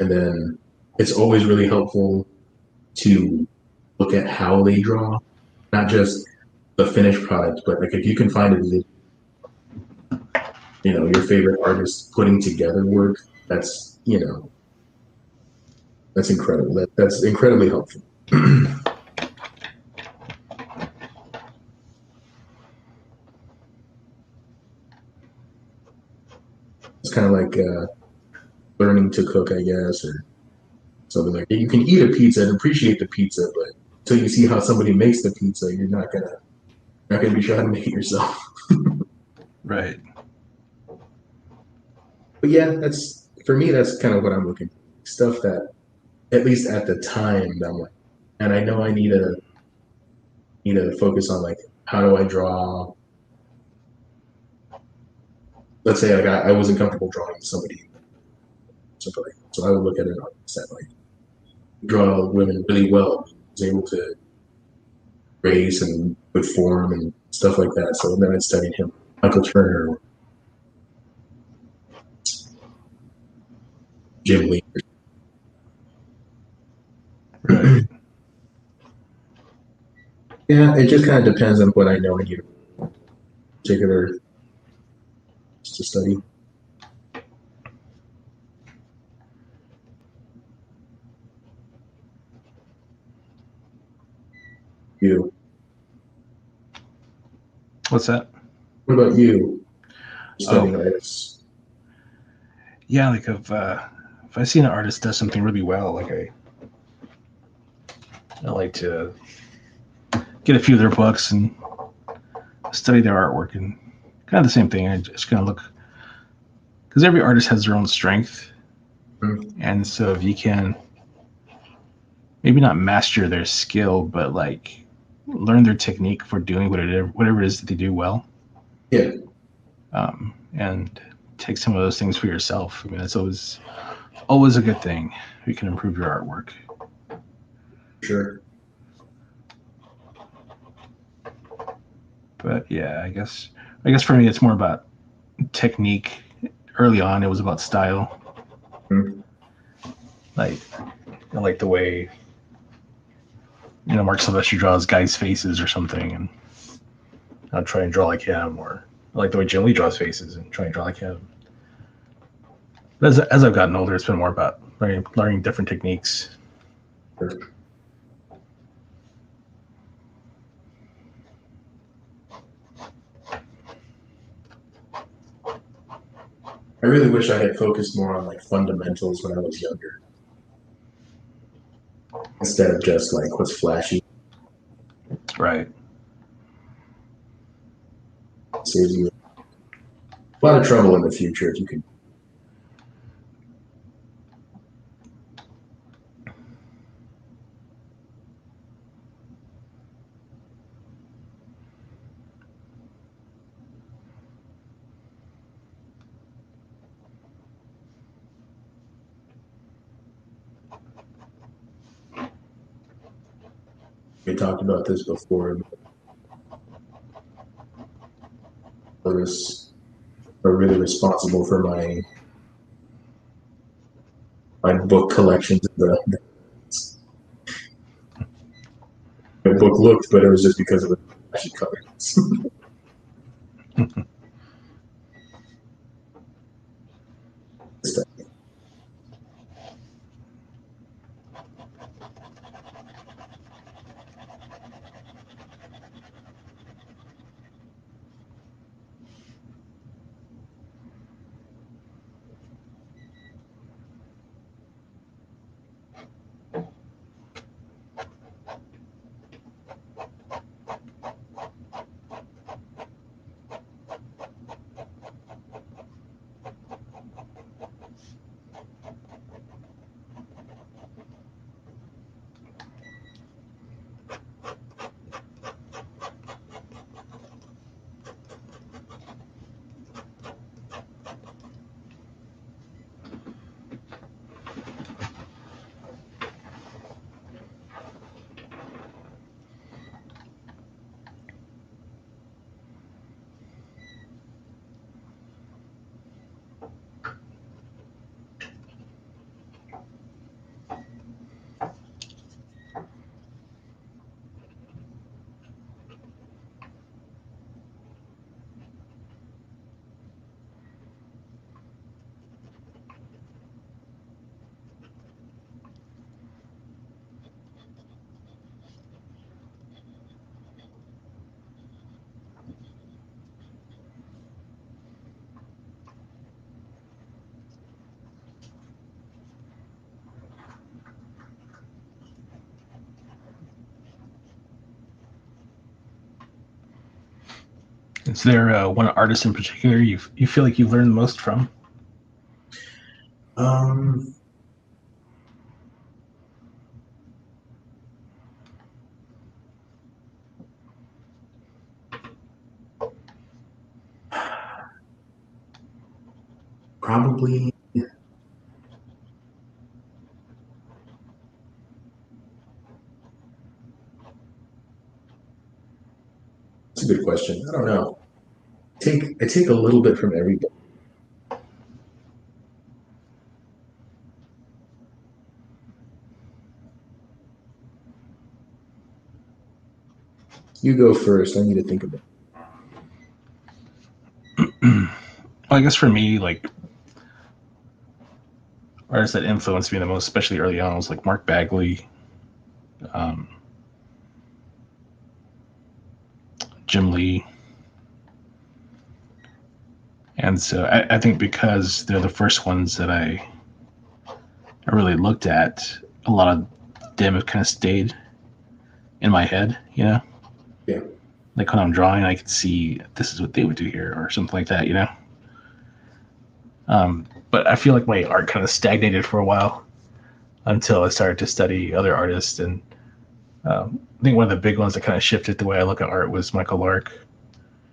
S1: and then it's always really helpful to look at how they draw, not just the finished product, but like if you can find a your favorite artist putting together work, that's that's incredible. That's incredibly helpful. It's kind of like learning to cook, I guess, or something like that. You can eat a pizza and appreciate the pizza, but until you see how somebody makes the pizza, you're not gonna be trying to make it yourself.
S2: Right.
S1: But yeah, that's for me. That's kind of what I'm looking for. Stuff that at least at the time that I'm like, and I know I need to focus on like how do I draw. Let's say like I wasn't comfortable drawing somebody, something like that. So I would look at an artist that like draw women really well, was able to race and good form and stuff like that. So then I studied him, Michael Turner, Jim Lee.
S2: Right.
S1: Yeah, it just kind of depends on what I know in your particular to study. You.
S2: What's that?
S1: What about you?
S2: Oh,
S1: Studying artists.
S2: yeah, like if I see an artist does something really well, like I like to get a few of their books and study their artwork, and kind of the same thing. I just kind of look because every artist has their own strength,
S1: Mm,
S2: and so if you can maybe not master their skill, but like learn their technique for doing whatever it is that they do well,
S1: yeah,
S2: and take some of those things for yourself. I mean, that's always a good thing. You can improve your artwork.
S1: sure.
S2: But yeah, I guess for me it's more about technique. Early on, it was about style.
S1: Mm,
S2: Like I like the way Mark Sylvester draws guys' faces or something, and I'll try and draw like him. Or I like the way Jim Lee draws faces and try and draw like him. But as I've gotten older, it's been more about learning different techniques.
S1: sure. I really wish I had focused more on like fundamentals when I was younger instead of just like what's flashy.
S2: Right.
S1: Saves you a lot of trouble in the future if you can. We talked about this before. Artists are really responsible for my book collections. The book looked, but it was just because of the flashy colors.
S2: Is there one artist in particular you feel like you've learned the most from?
S1: Um, Probably. That's a good question. I don't know. I take a little bit from everybody. You go first. I need to think about
S2: Well, I guess for me, like artists that influenced me the most, especially early on, was like Mark Bagley, um, Jim Lee, and so I think because they're the first ones that I really looked at, a lot of them have kind of stayed in my head. You know,
S1: it. Yeah.
S2: like when I'm drawing, I could see this is what they would do here, or something like that. You know, but I feel like my art kind of stagnated for a while until I started to study other artists. And I think one of the big ones that kind of shifted the way I look at art was Michael Lark,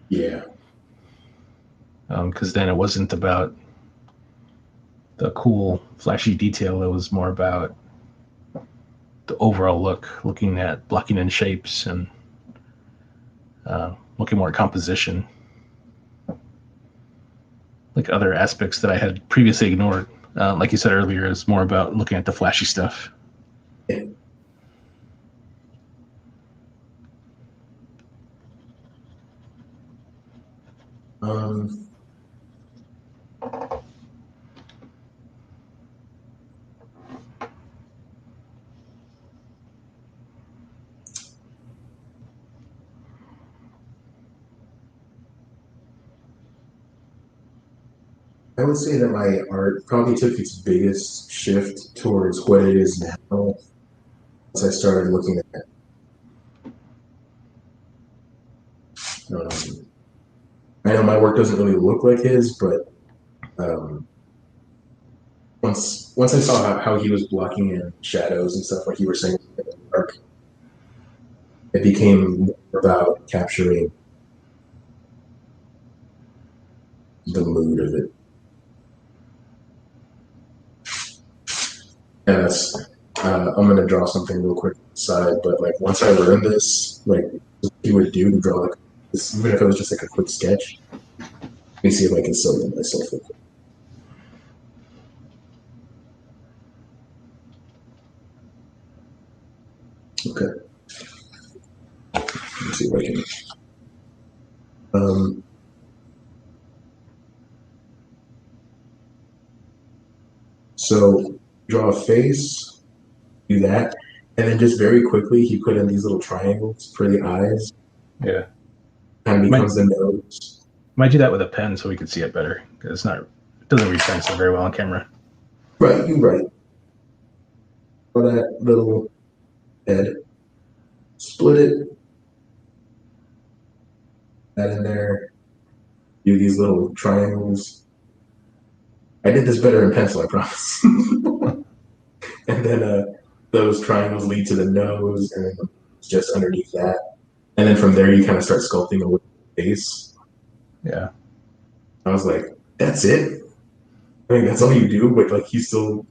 S1: Yeah.
S2: because then it wasn't about the cool, flashy detail. It was more about the overall look, looking at blocking in shapes and looking more at composition, like other aspects that I had previously ignored. Like you said earlier, is more about looking at the flashy stuff.
S1: Yeah. Um, I would say that my art probably took its biggest shift towards what it is now once I started looking at I know my work doesn't really look like his, but um, once I saw how he was blocking in shadows and stuff, like you were saying, in the dark, it became more about capturing the mood of it. And that's I'm gonna draw something real quick on the side, but like once I learned this, like what he would do to draw like this, even if it was just like a quick sketch. Let me see if I can sell it myself. Okay, let's see if I can. Um, so draw a face, do that, and then just very quickly he put in these little triangles for the eyes.
S2: Yeah,
S1: Kind of
S2: might
S1: becomes the nose.
S2: might do that with a pen so we could see it better because it's not it doesn't read pencil very well on camera.
S1: Right, you right. For that little head, split it, that in there. Do these little triangles. I did this better in pencil, I promise. And then those triangles lead to the nose, and then just underneath that. And then from there, you kind of start sculpting a little face.
S2: Yeah,
S1: I was like, that's it. I think that's all you do, but like you still,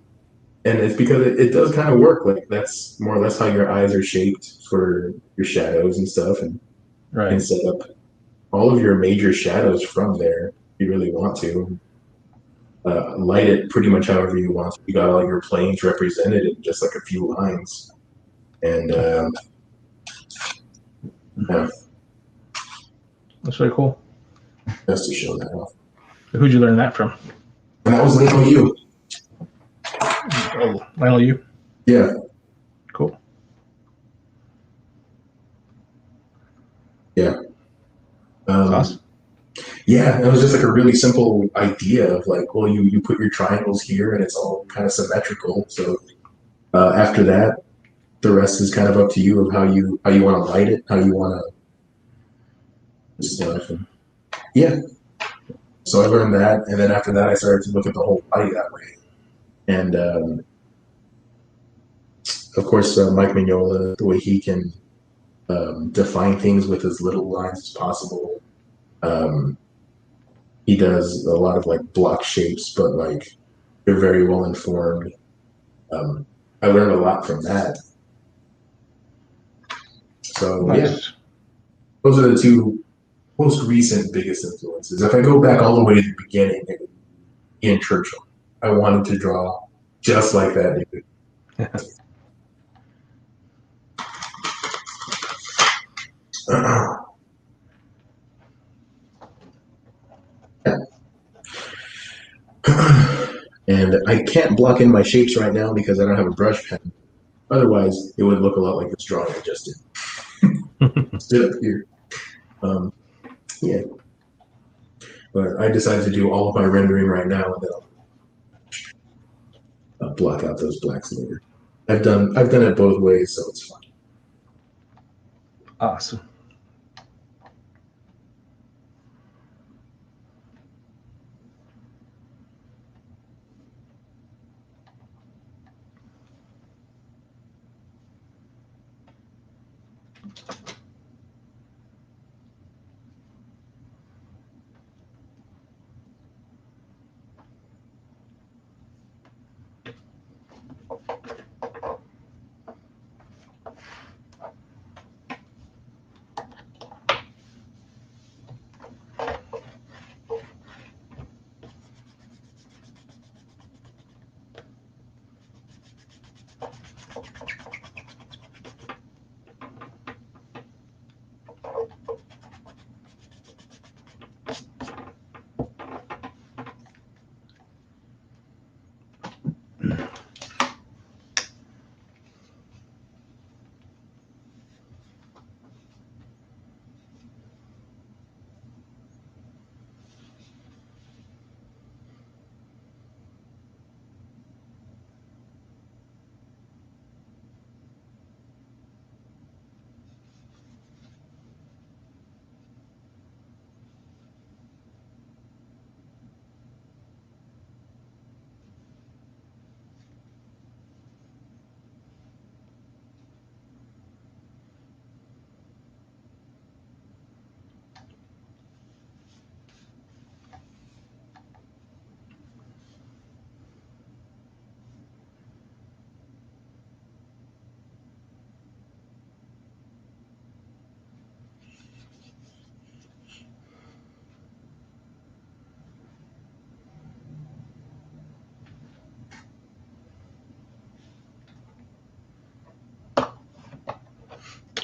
S1: and it's because it does kind of work. Like that's more or less how your eyes are shaped for your shadows and stuff, and can
S2: right.
S1: set up all of your major shadows from there if you really want to. Light it pretty much however you want. You got all your planes represented in just like a few lines, and yeah,
S2: That's really cool.
S1: just to show that off.
S2: Who'd you learn that from?
S1: And that was Link you.
S2: Oh, Lionel, you.
S1: Yeah,
S2: Cool.
S1: yeah,
S2: That's
S1: um,
S2: awesome.
S1: yeah. It was just like a really simple idea of like, well, you put your triangles here, and it's all kind of symmetrical. So after that, the rest is kind of up to you of how you want to light it, how you want to stuff. And yeah, so I learned that, and then after that, I started to look at the whole body that way. And of course, Mike Mignola, the way he can define things with as little lines as possible. Um, he does a lot of like block shapes, but like they're very well informed. Um, I learned a lot from that. So yeah,
S2: Nice.
S1: those are the two most recent biggest influences. If I go back all the way to the beginning, it would be Ian Churchill. I wanted to draw just like that dude. And I can't block in my shapes right now because I don't have a brush pen. Otherwise, it would look a lot like this drawing I just did. Stood up here. Um, yeah, but I decided to do all of my rendering right now, and then I'll block out those blacks later. I've done it both ways, so it's fine.
S2: Awesome.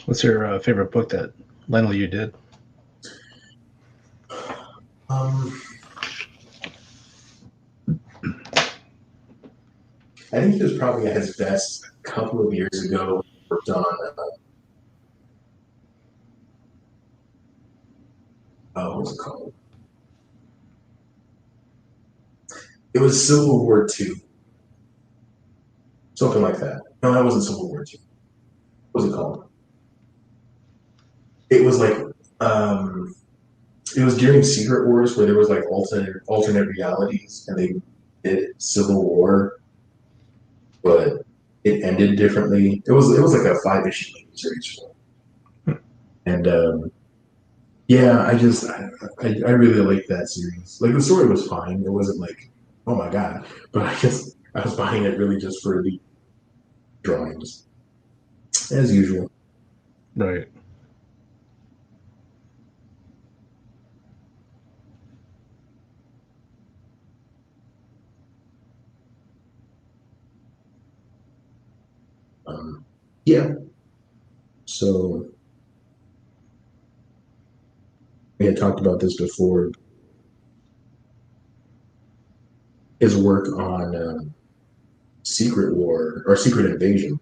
S2: What's your favorite book that Lionel you did?
S1: Um, I think he was probably at his best a couple of years ago. Worked on what's it called? It was Civil War II, something like that. No, that wasn't Civil War II. What was it called? It was like um, it was during Secret Wars where there was like alternate realities, and they did Civil War, but it ended differently. It was like a 5 issue series, and yeah, I really liked that series. Like the story was fine. It wasn't like oh my god, but I guess I was buying it really just for the drawings, as usual.
S2: Right.
S1: Yeah, so we had talked about this before. His work on Secret War or Secret Invasion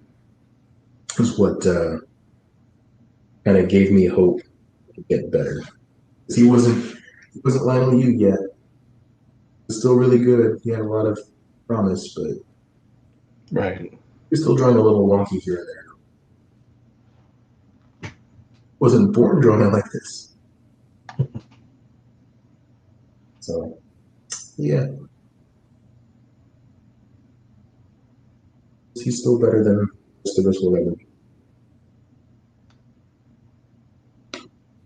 S1: was what kind of gave me hope to get better. He wasn't Lionel Yu yet. He's still really good. He had a lot of promise, but
S2: Right.
S1: he's still drawing a little wonky here and there. Wasn't born drawing like this. So yeah, he's still better than most of us will ever be.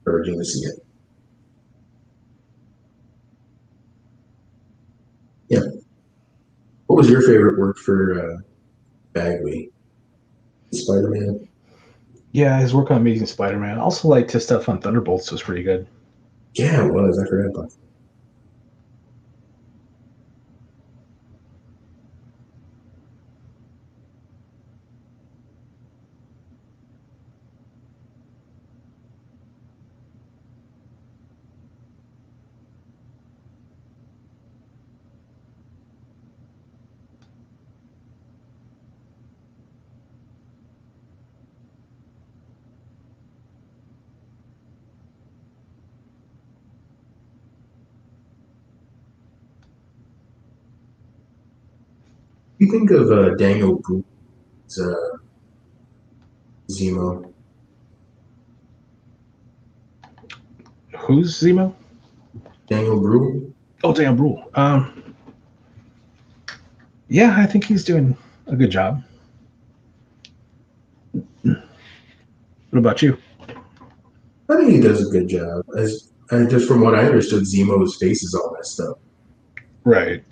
S1: Encouraging to see it. Yeah. What was your favorite work for Bagley? Spider Man.
S2: Yeah, his work on Amazing Spider-Man. I also liked his stuff on Thunderbolts was pretty good.
S1: Yeah, it was. I forgot about that. You think of Daniel Boone's Zemo.
S2: Who's Zemo?
S1: Daniel Bruhl?
S2: Oh, damn, Rule. Yeah, I think he's doing a good job. What about you?
S1: I think he does a good job. Just from what I understood, Zemo's face is all messed up.
S2: Right.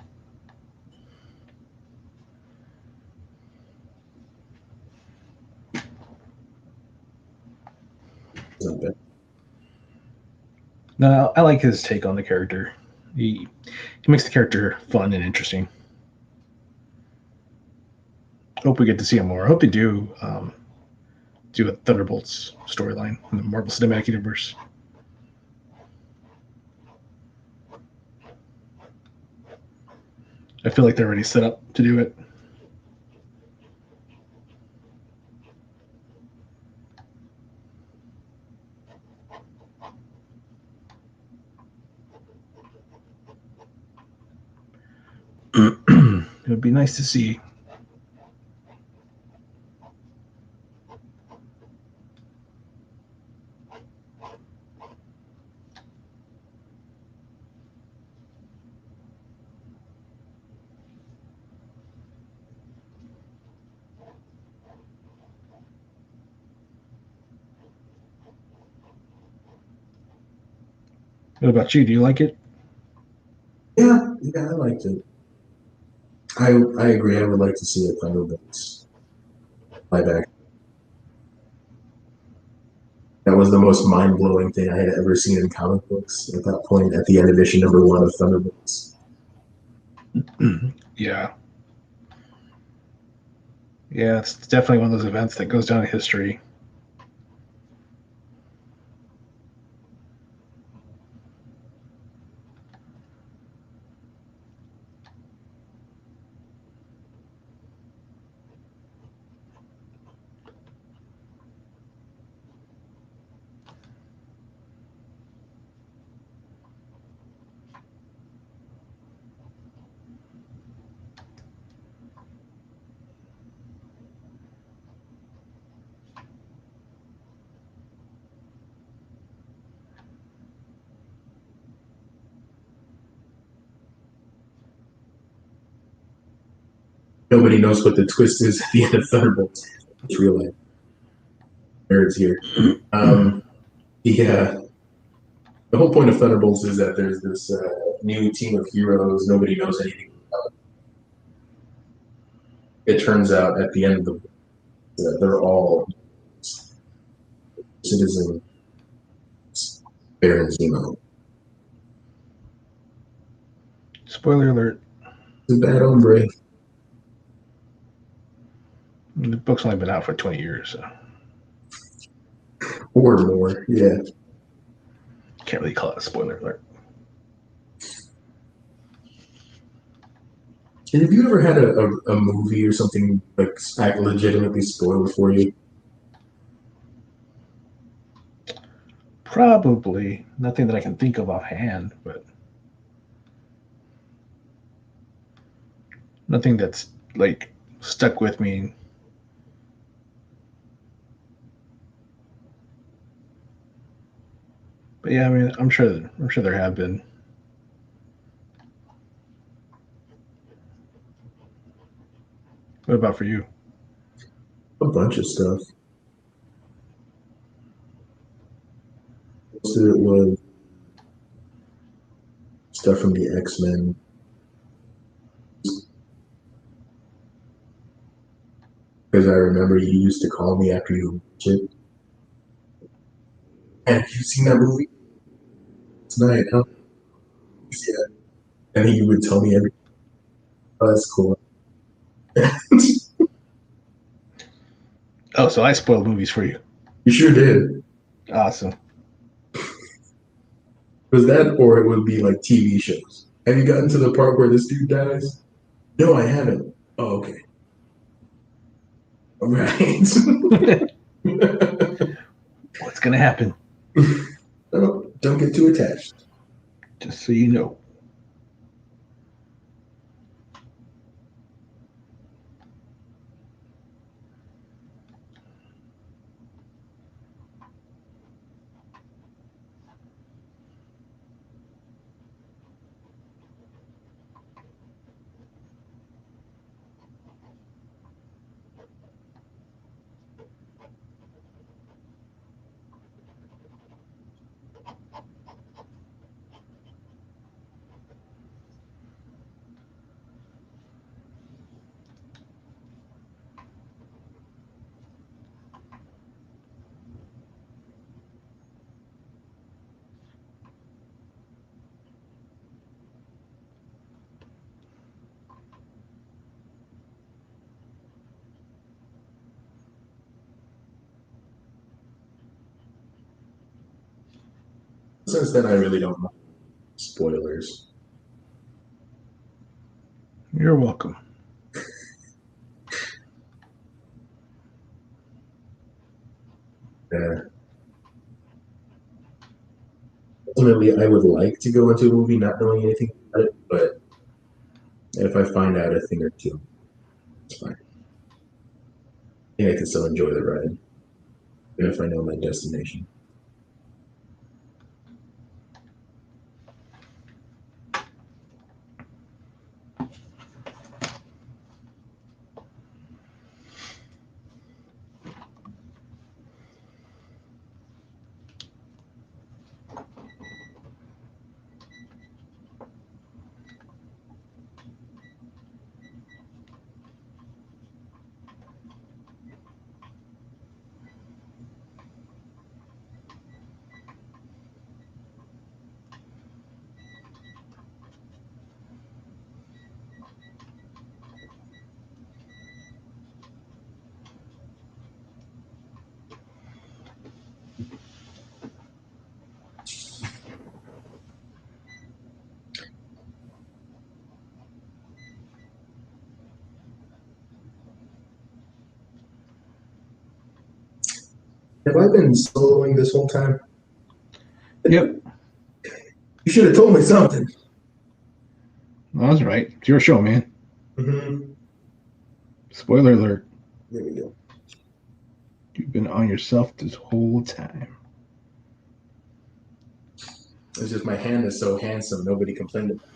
S1: Not bad.
S2: No, I like his take on the character. He makes the character fun and interesting. Hope we get to see him more. I hope they do a Thunderbolts storyline in the Marvel Cinematic Universe. I feel like they're already set up to do it. It would be nice to see. What about you? Do you like it?
S1: Yeah, I liked it. I agree. I would like to see a Thunderbolts live action. That was the most mind blowing thing I had ever seen in comic books at that point, at the end of issue #1 of Thunderbolts.
S2: Yeah. Yeah, it's definitely one of those events that goes down in history.
S1: Nobody knows what the twist is at the end of Thunderbolts. It's real life. Nerds here. Um, yeah, the whole point of Thunderbolts is that there's this new team of heroes. Nobody knows anything. It turns out at the end of the book that they're all citizens Baron Zemo.
S2: Spoiler alert:
S1: It's a bad hombre.
S2: the book's only been out for 20 years, so
S1: Or more. Yeah.
S2: can't really call it a spoiler alert.
S1: And have you ever had a movie or something like legitimately spoiled for you?
S2: Probably nothing that I can think of offhand, but nothing that's like stuck with me. But yeah, I mean, I'm sure there have been. What about for you?
S1: A bunch of stuff. Most of it was stuff from the X-Men. Because I remember you used to call me after you watched it. And have you seen that movie tonight? Huh? Yeah. And then you would tell me everything. Oh, that's cool.
S2: Oh, so I spoiled movies for you.
S1: You sure did.
S2: Awesome.
S1: Was that, or it would be like TV shows? Have you gotten to the part where this dude dies? No, I haven't. Oh, okay. All right.
S2: What's gonna happen?
S1: Don't get too attached.
S2: Just so you know.
S1: since then, I really don't know spoilers.
S2: You're welcome.
S1: Uh, Ultimately, I would like to go into a movie not knowing anything about it, but if I find out a thing or two, it's fine. I think I can still enjoy the ride, even if I know my destination. Have I been soloing this whole time?
S2: Yep,
S1: You should have told me something.
S2: that was right. It's your show, man.
S1: Mm-hmm.
S2: Spoiler alert.
S1: There we go.
S2: You've been on yourself this whole time.
S1: It's just my hand is so handsome, nobody complained about.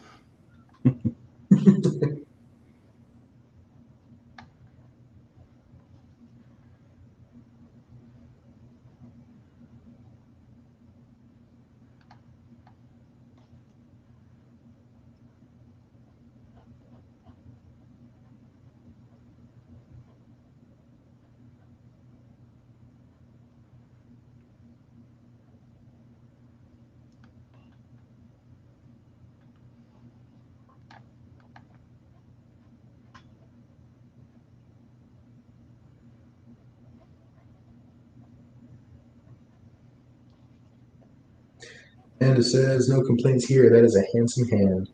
S1: And it says no complaints here. That is a handsome hand.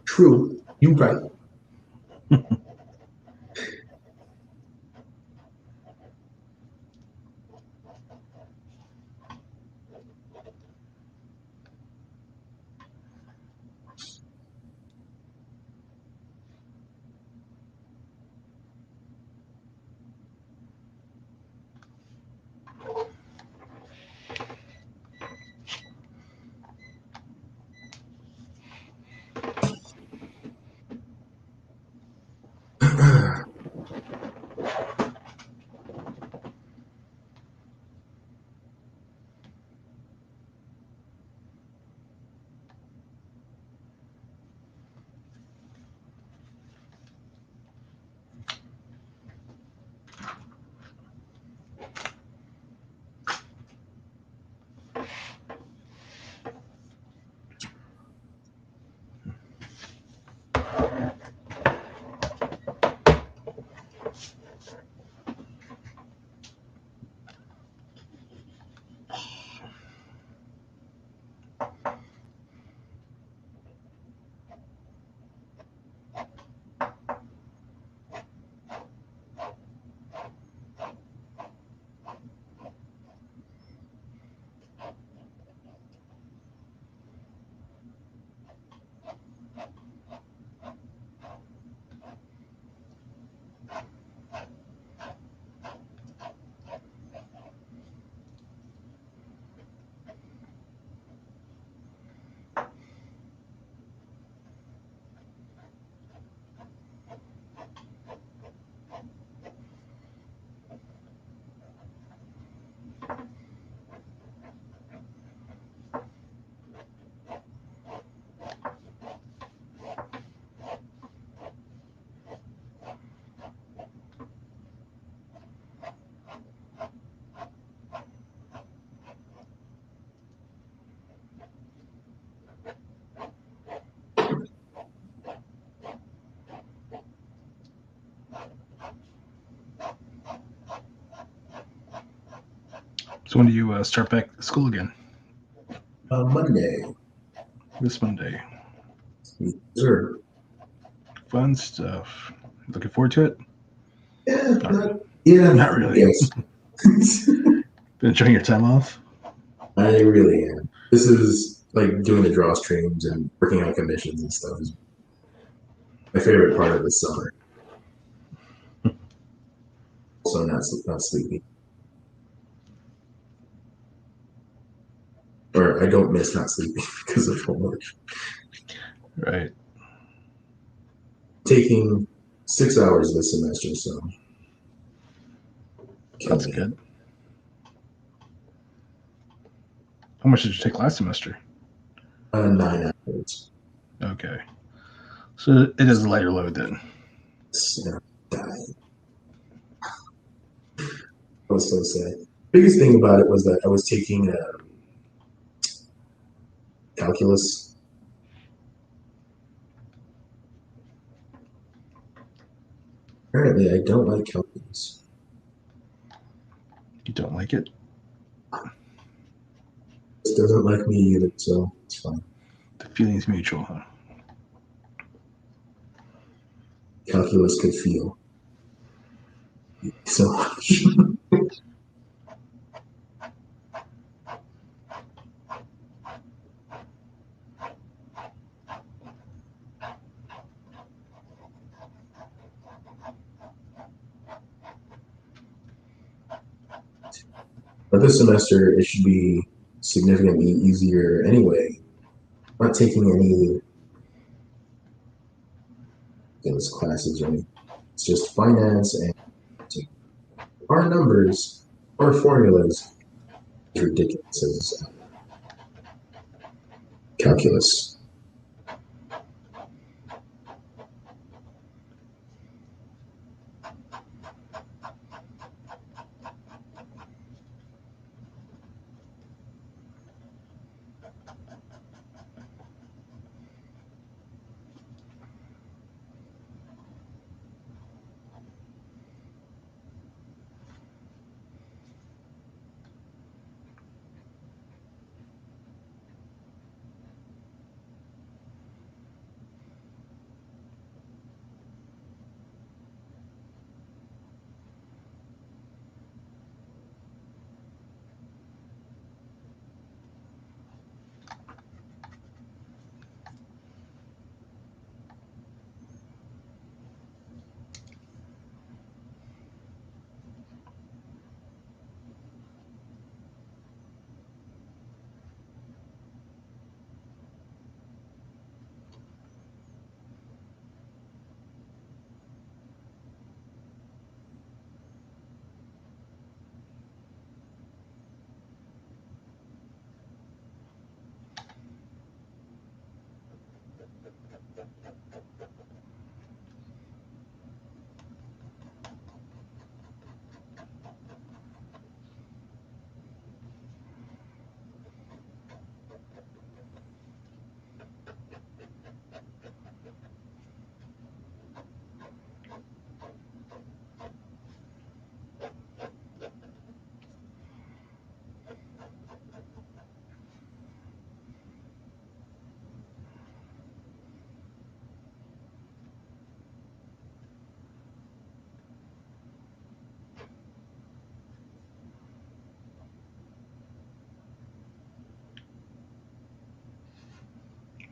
S1: True, you're right.
S2: So when do you start back school again?
S1: Monday.
S2: This Monday.
S1: Sure.
S2: Fun stuff. Looking forward to it?
S1: Yeah,
S2: Not,
S1: yeah,
S2: not really.
S1: yes.
S2: Been enjoying your time off?
S1: I really am. This is like doing the draw streams and working on commissions and stuff is my favorite part of the summer. Also, not sleepy, or I don't miss not sleeping because of homework.
S2: Right.
S1: Taking 6 hours this semester, so kill
S2: That's
S1: me.
S2: good. How much did you take last semester?
S1: 9 hours.
S2: Okay. So it is a lighter load then.
S1: Yeah, dying. I was so sad. Biggest thing about it was that I was taking calculus. Apparently, I don't like calculus.
S2: You don't like it?
S1: It doesn't like me either, so it's fine.
S2: The feeling's mutual, huh?
S1: Calculus could feel so much. But this semester, it should be significantly easier anyway. I'm not taking any those classes or anything. It's just finance and our numbers, our formulas. It's ridiculous as calculus.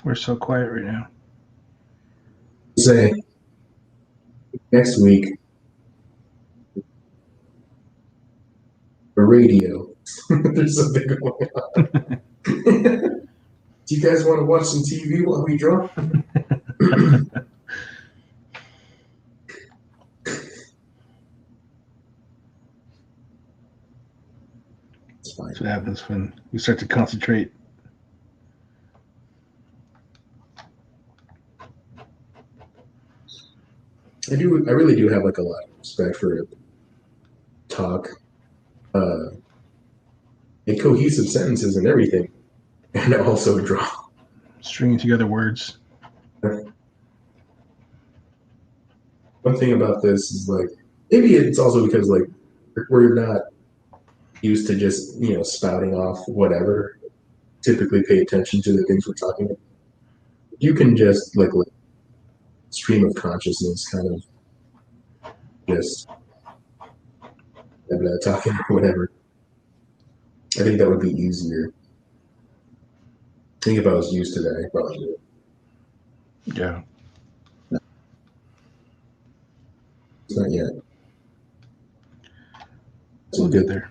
S2: We're so quiet right now.
S1: Say next week for radio. There's something going on. Do you guys want to watch some TV while we draw? It's fine.
S2: That's what happens when you start to concentrate.
S1: I really do have like a lot of respect for talk, uh, and cohesive sentences and everything, and also draw.
S2: Stringing together words.
S1: One thing about this is like maybe it's also because like we're not used to just spouting off whatever, typically pay attention to the things we're talking about. You can just like stream of consciousness, kind of just talking or whatever. I think that would be easier. I think if I was used to that, I probably would.
S2: Yeah.
S1: It's not yet. It's a
S2: We'll get
S1: good.
S2: there.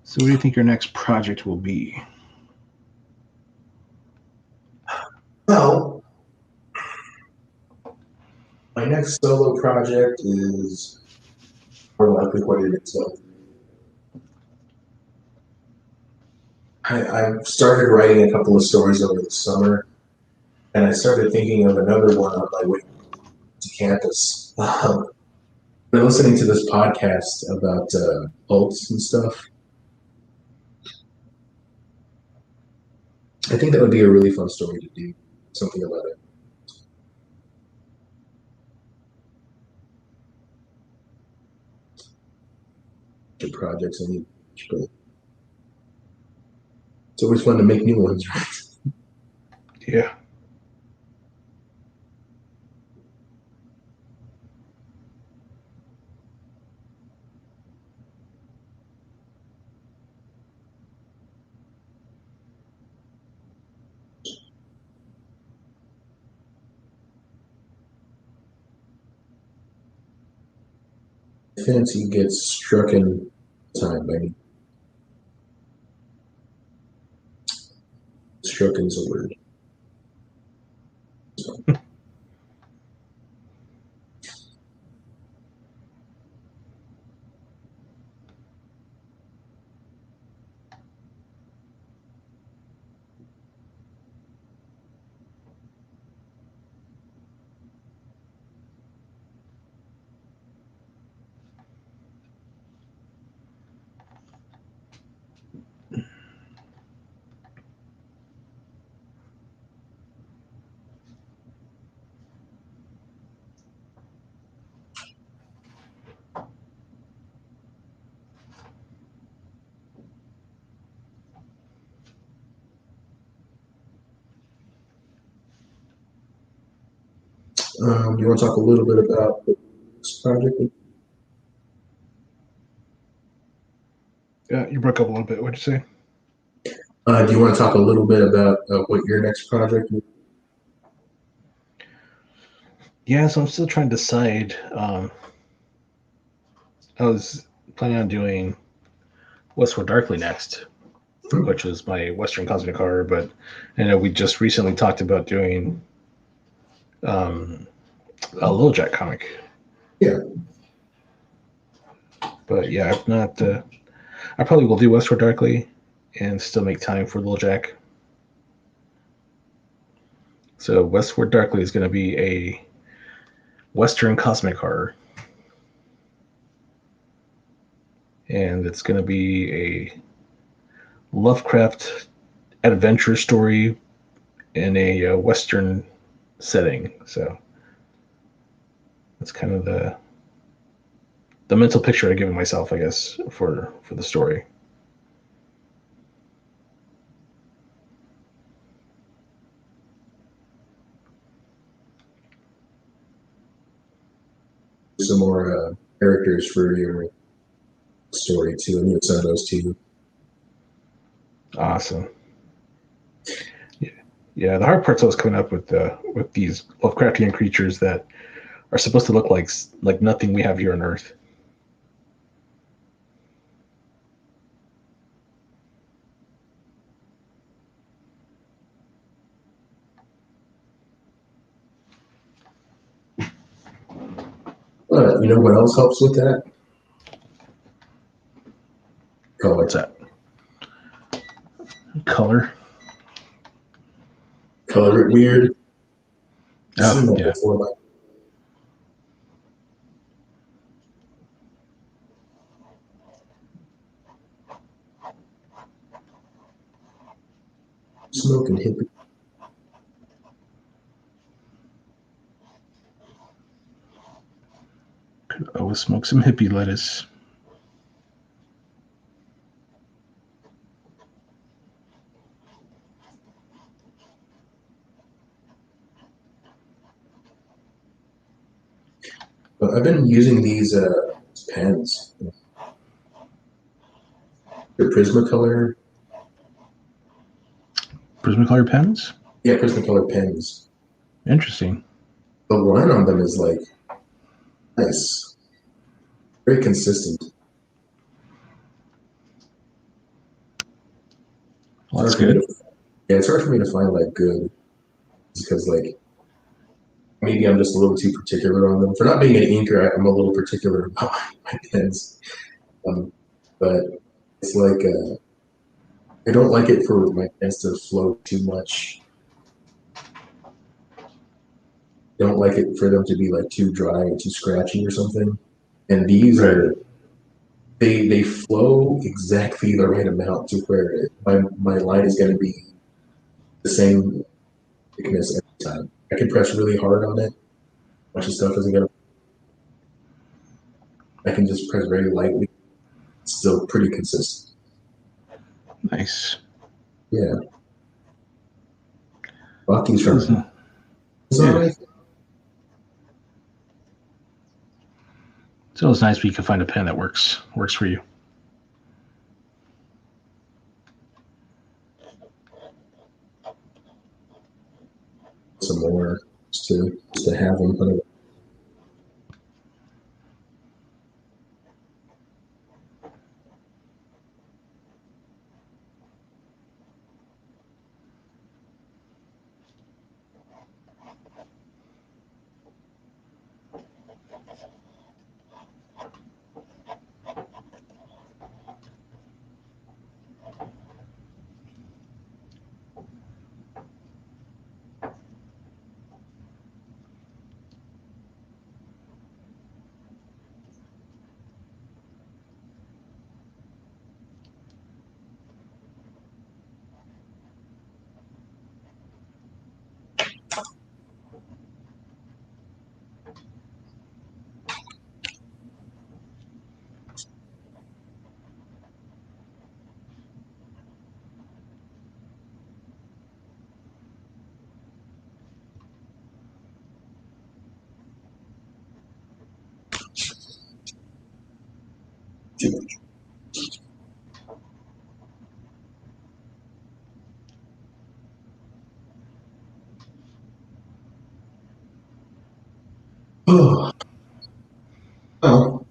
S2: So, what do you think your next project will be?
S1: Well, my next solo project is more likely what it is. I've started writing a couple of stories over the summer, and I started thinking of another one on my way to campus. Been listening to this podcast about cults and stuff. I think that would be a really fun story to do something about it. The projects I need, but it's always fun to make new ones, right?
S2: Yeah.
S1: Fancy gets struck in time by me. Struck is a word. You want to talk a little bit about this project?
S2: Yeah, you broke up a little bit. What'd you say?
S1: Do you want to talk a little bit about what your next project is?
S2: Yeah, so I'm still trying to decide. I was planning on doing Westward Darkly next, which was my Western Cosmic Horror, but I know we just recently talked about doing a Little Jack comic.
S1: Yeah.
S2: But yeah, I've not. I probably will do Westward Darkly and still make time for Little Jack. So Westward Darkly is going to be a Western cosmic horror, and it's going to be a Lovecraft adventure story in a Western setting. So that's kind of the mental picture I've given myself, I guess, for the story.
S1: Some more characters for your story too. I need some of those too.
S2: Awesome. Yeah, the hard part's always coming up with these Lovecraftian creatures that are supposed to look like nothing we have here on Earth.
S1: You know what else helps with that? Color.
S2: What's that? Color.
S1: Color it weird. I've seen
S2: Oh
S1: that
S2: yeah.
S1: before. Like smoking hippie.
S2: Could always smoke some hippie lettuce.
S1: But I've been using these pens. The Prismacolor.
S2: Prismacolor pens.
S1: Yeah, Prismacolor pens.
S2: Interesting.
S1: The line on them is like nice, very consistent.
S2: Well,
S1: It's
S2: that's
S1: hard for me
S2: good.
S1: to, yeah, it's hard for me to find like good because like maybe I'm just a little too particular on them. For not being an inker, I'm a little particular about my pens. Um, but it's like I don't like it for my pens to float too much. Don't like it for them to be like too dry or too scratchy or something. And these
S2: Right.
S1: are they flow exactly the right amount to where my line is going to be the same thickness every time. I can press really hard on it. A bunch of stuff isn't gonna. I can just press very lightly. It's still pretty consistent.
S2: Nice.
S1: Yeah, bought these
S2: So
S1: from
S2: it's not,
S1: Amazon.
S2: yeah.
S1: I think.
S2: It's always nice when you can find a pen that works for you.
S1: Some more just to have them. Put too much. Oh, well,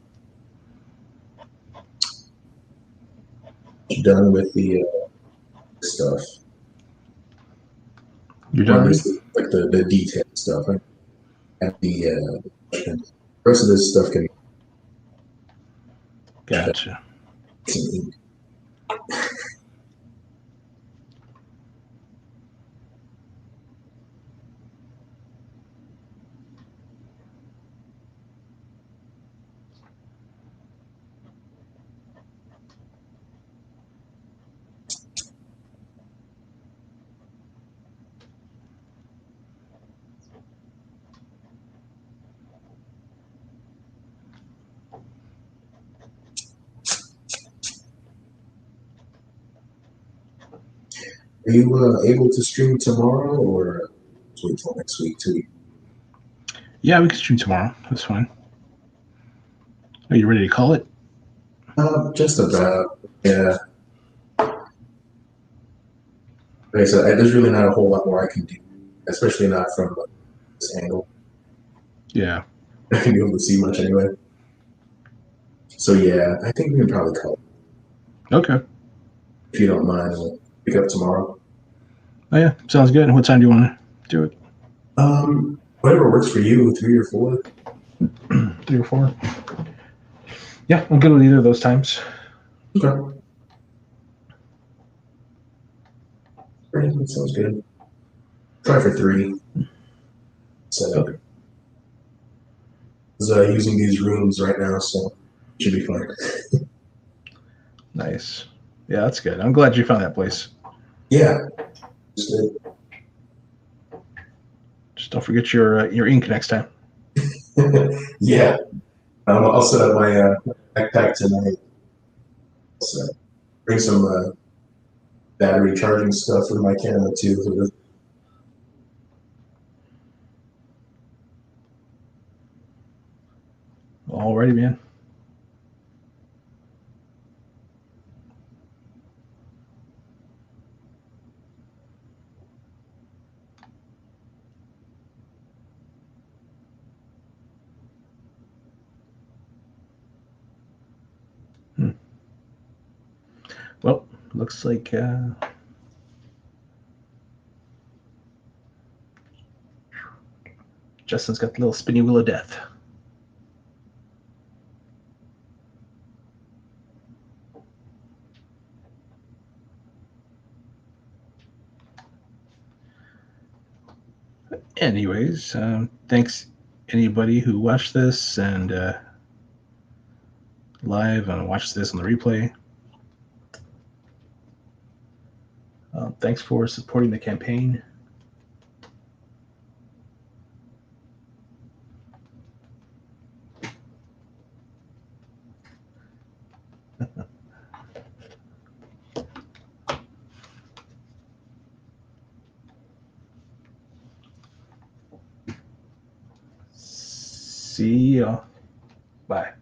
S1: done with the stuff.
S2: You're
S1: Well,
S2: done
S1: at
S2: with.
S1: least like the detailed stuff. I have the rest of this stuff can
S2: Gotcha.
S1: some ink. Are you able to stream tomorrow, or wait till next week too?
S2: Yeah, we can stream tomorrow. That's fine. Are you ready to call it?
S1: Just about. Yeah. Like I said, there's really not a whole lot more I can do, especially not from this angle.
S2: Yeah.
S1: I can be able to see much anyway. So yeah, I think we can probably call it.
S2: Okay.
S1: If you don't mind, we'll pick up tomorrow.
S2: Oh yeah, sounds good. What time do you want to do it?
S1: Whatever works for you, 3 or 4.
S2: 3 or 4. Yeah, I'm good with either of those times.
S1: Okay. Great, that sounds good. Try for 3. Set up.
S2: Okay.
S1: I was using these rooms right now, so it should be fine.
S2: Nice. Yeah, that's good. I'm glad you found that place.
S1: Yeah. Just
S2: Just don't forget your ink next time.
S1: yeah. I'll set up my backpack tonight. So bring some battery charging stuff with my camera too. For the,
S2: Alrighty, man. Hmm. Well, looks like Justin's got the little spinny wheel of death. Anyways, thanks anybody who watched this and live and watched this on the replay. Thanks for supporting the campaign. See ya. Bye.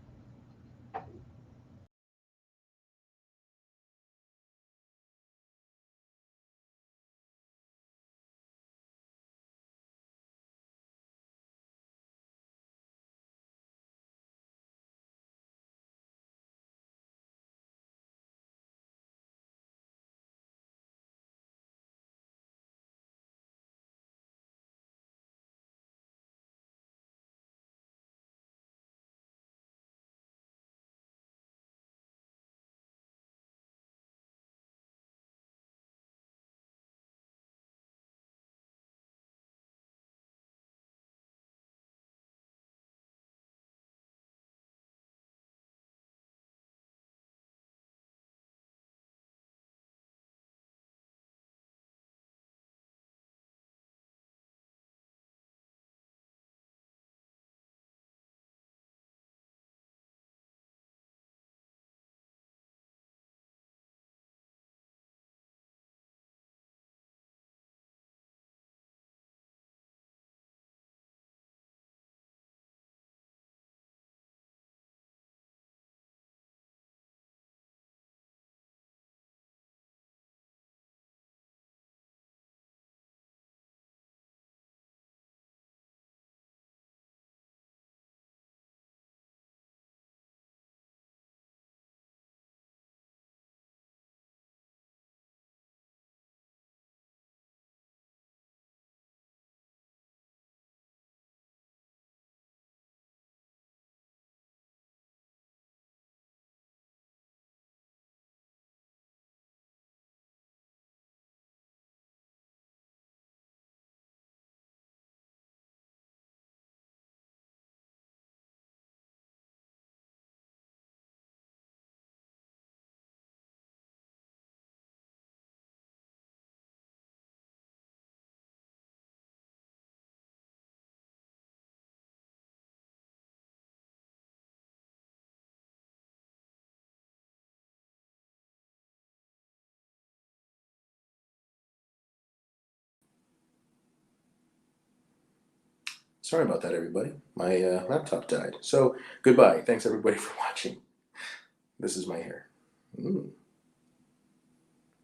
S1: Sorry about that, everybody. My laptop died. So goodbye. Thanks everybody for watching. This is my hair. Mm.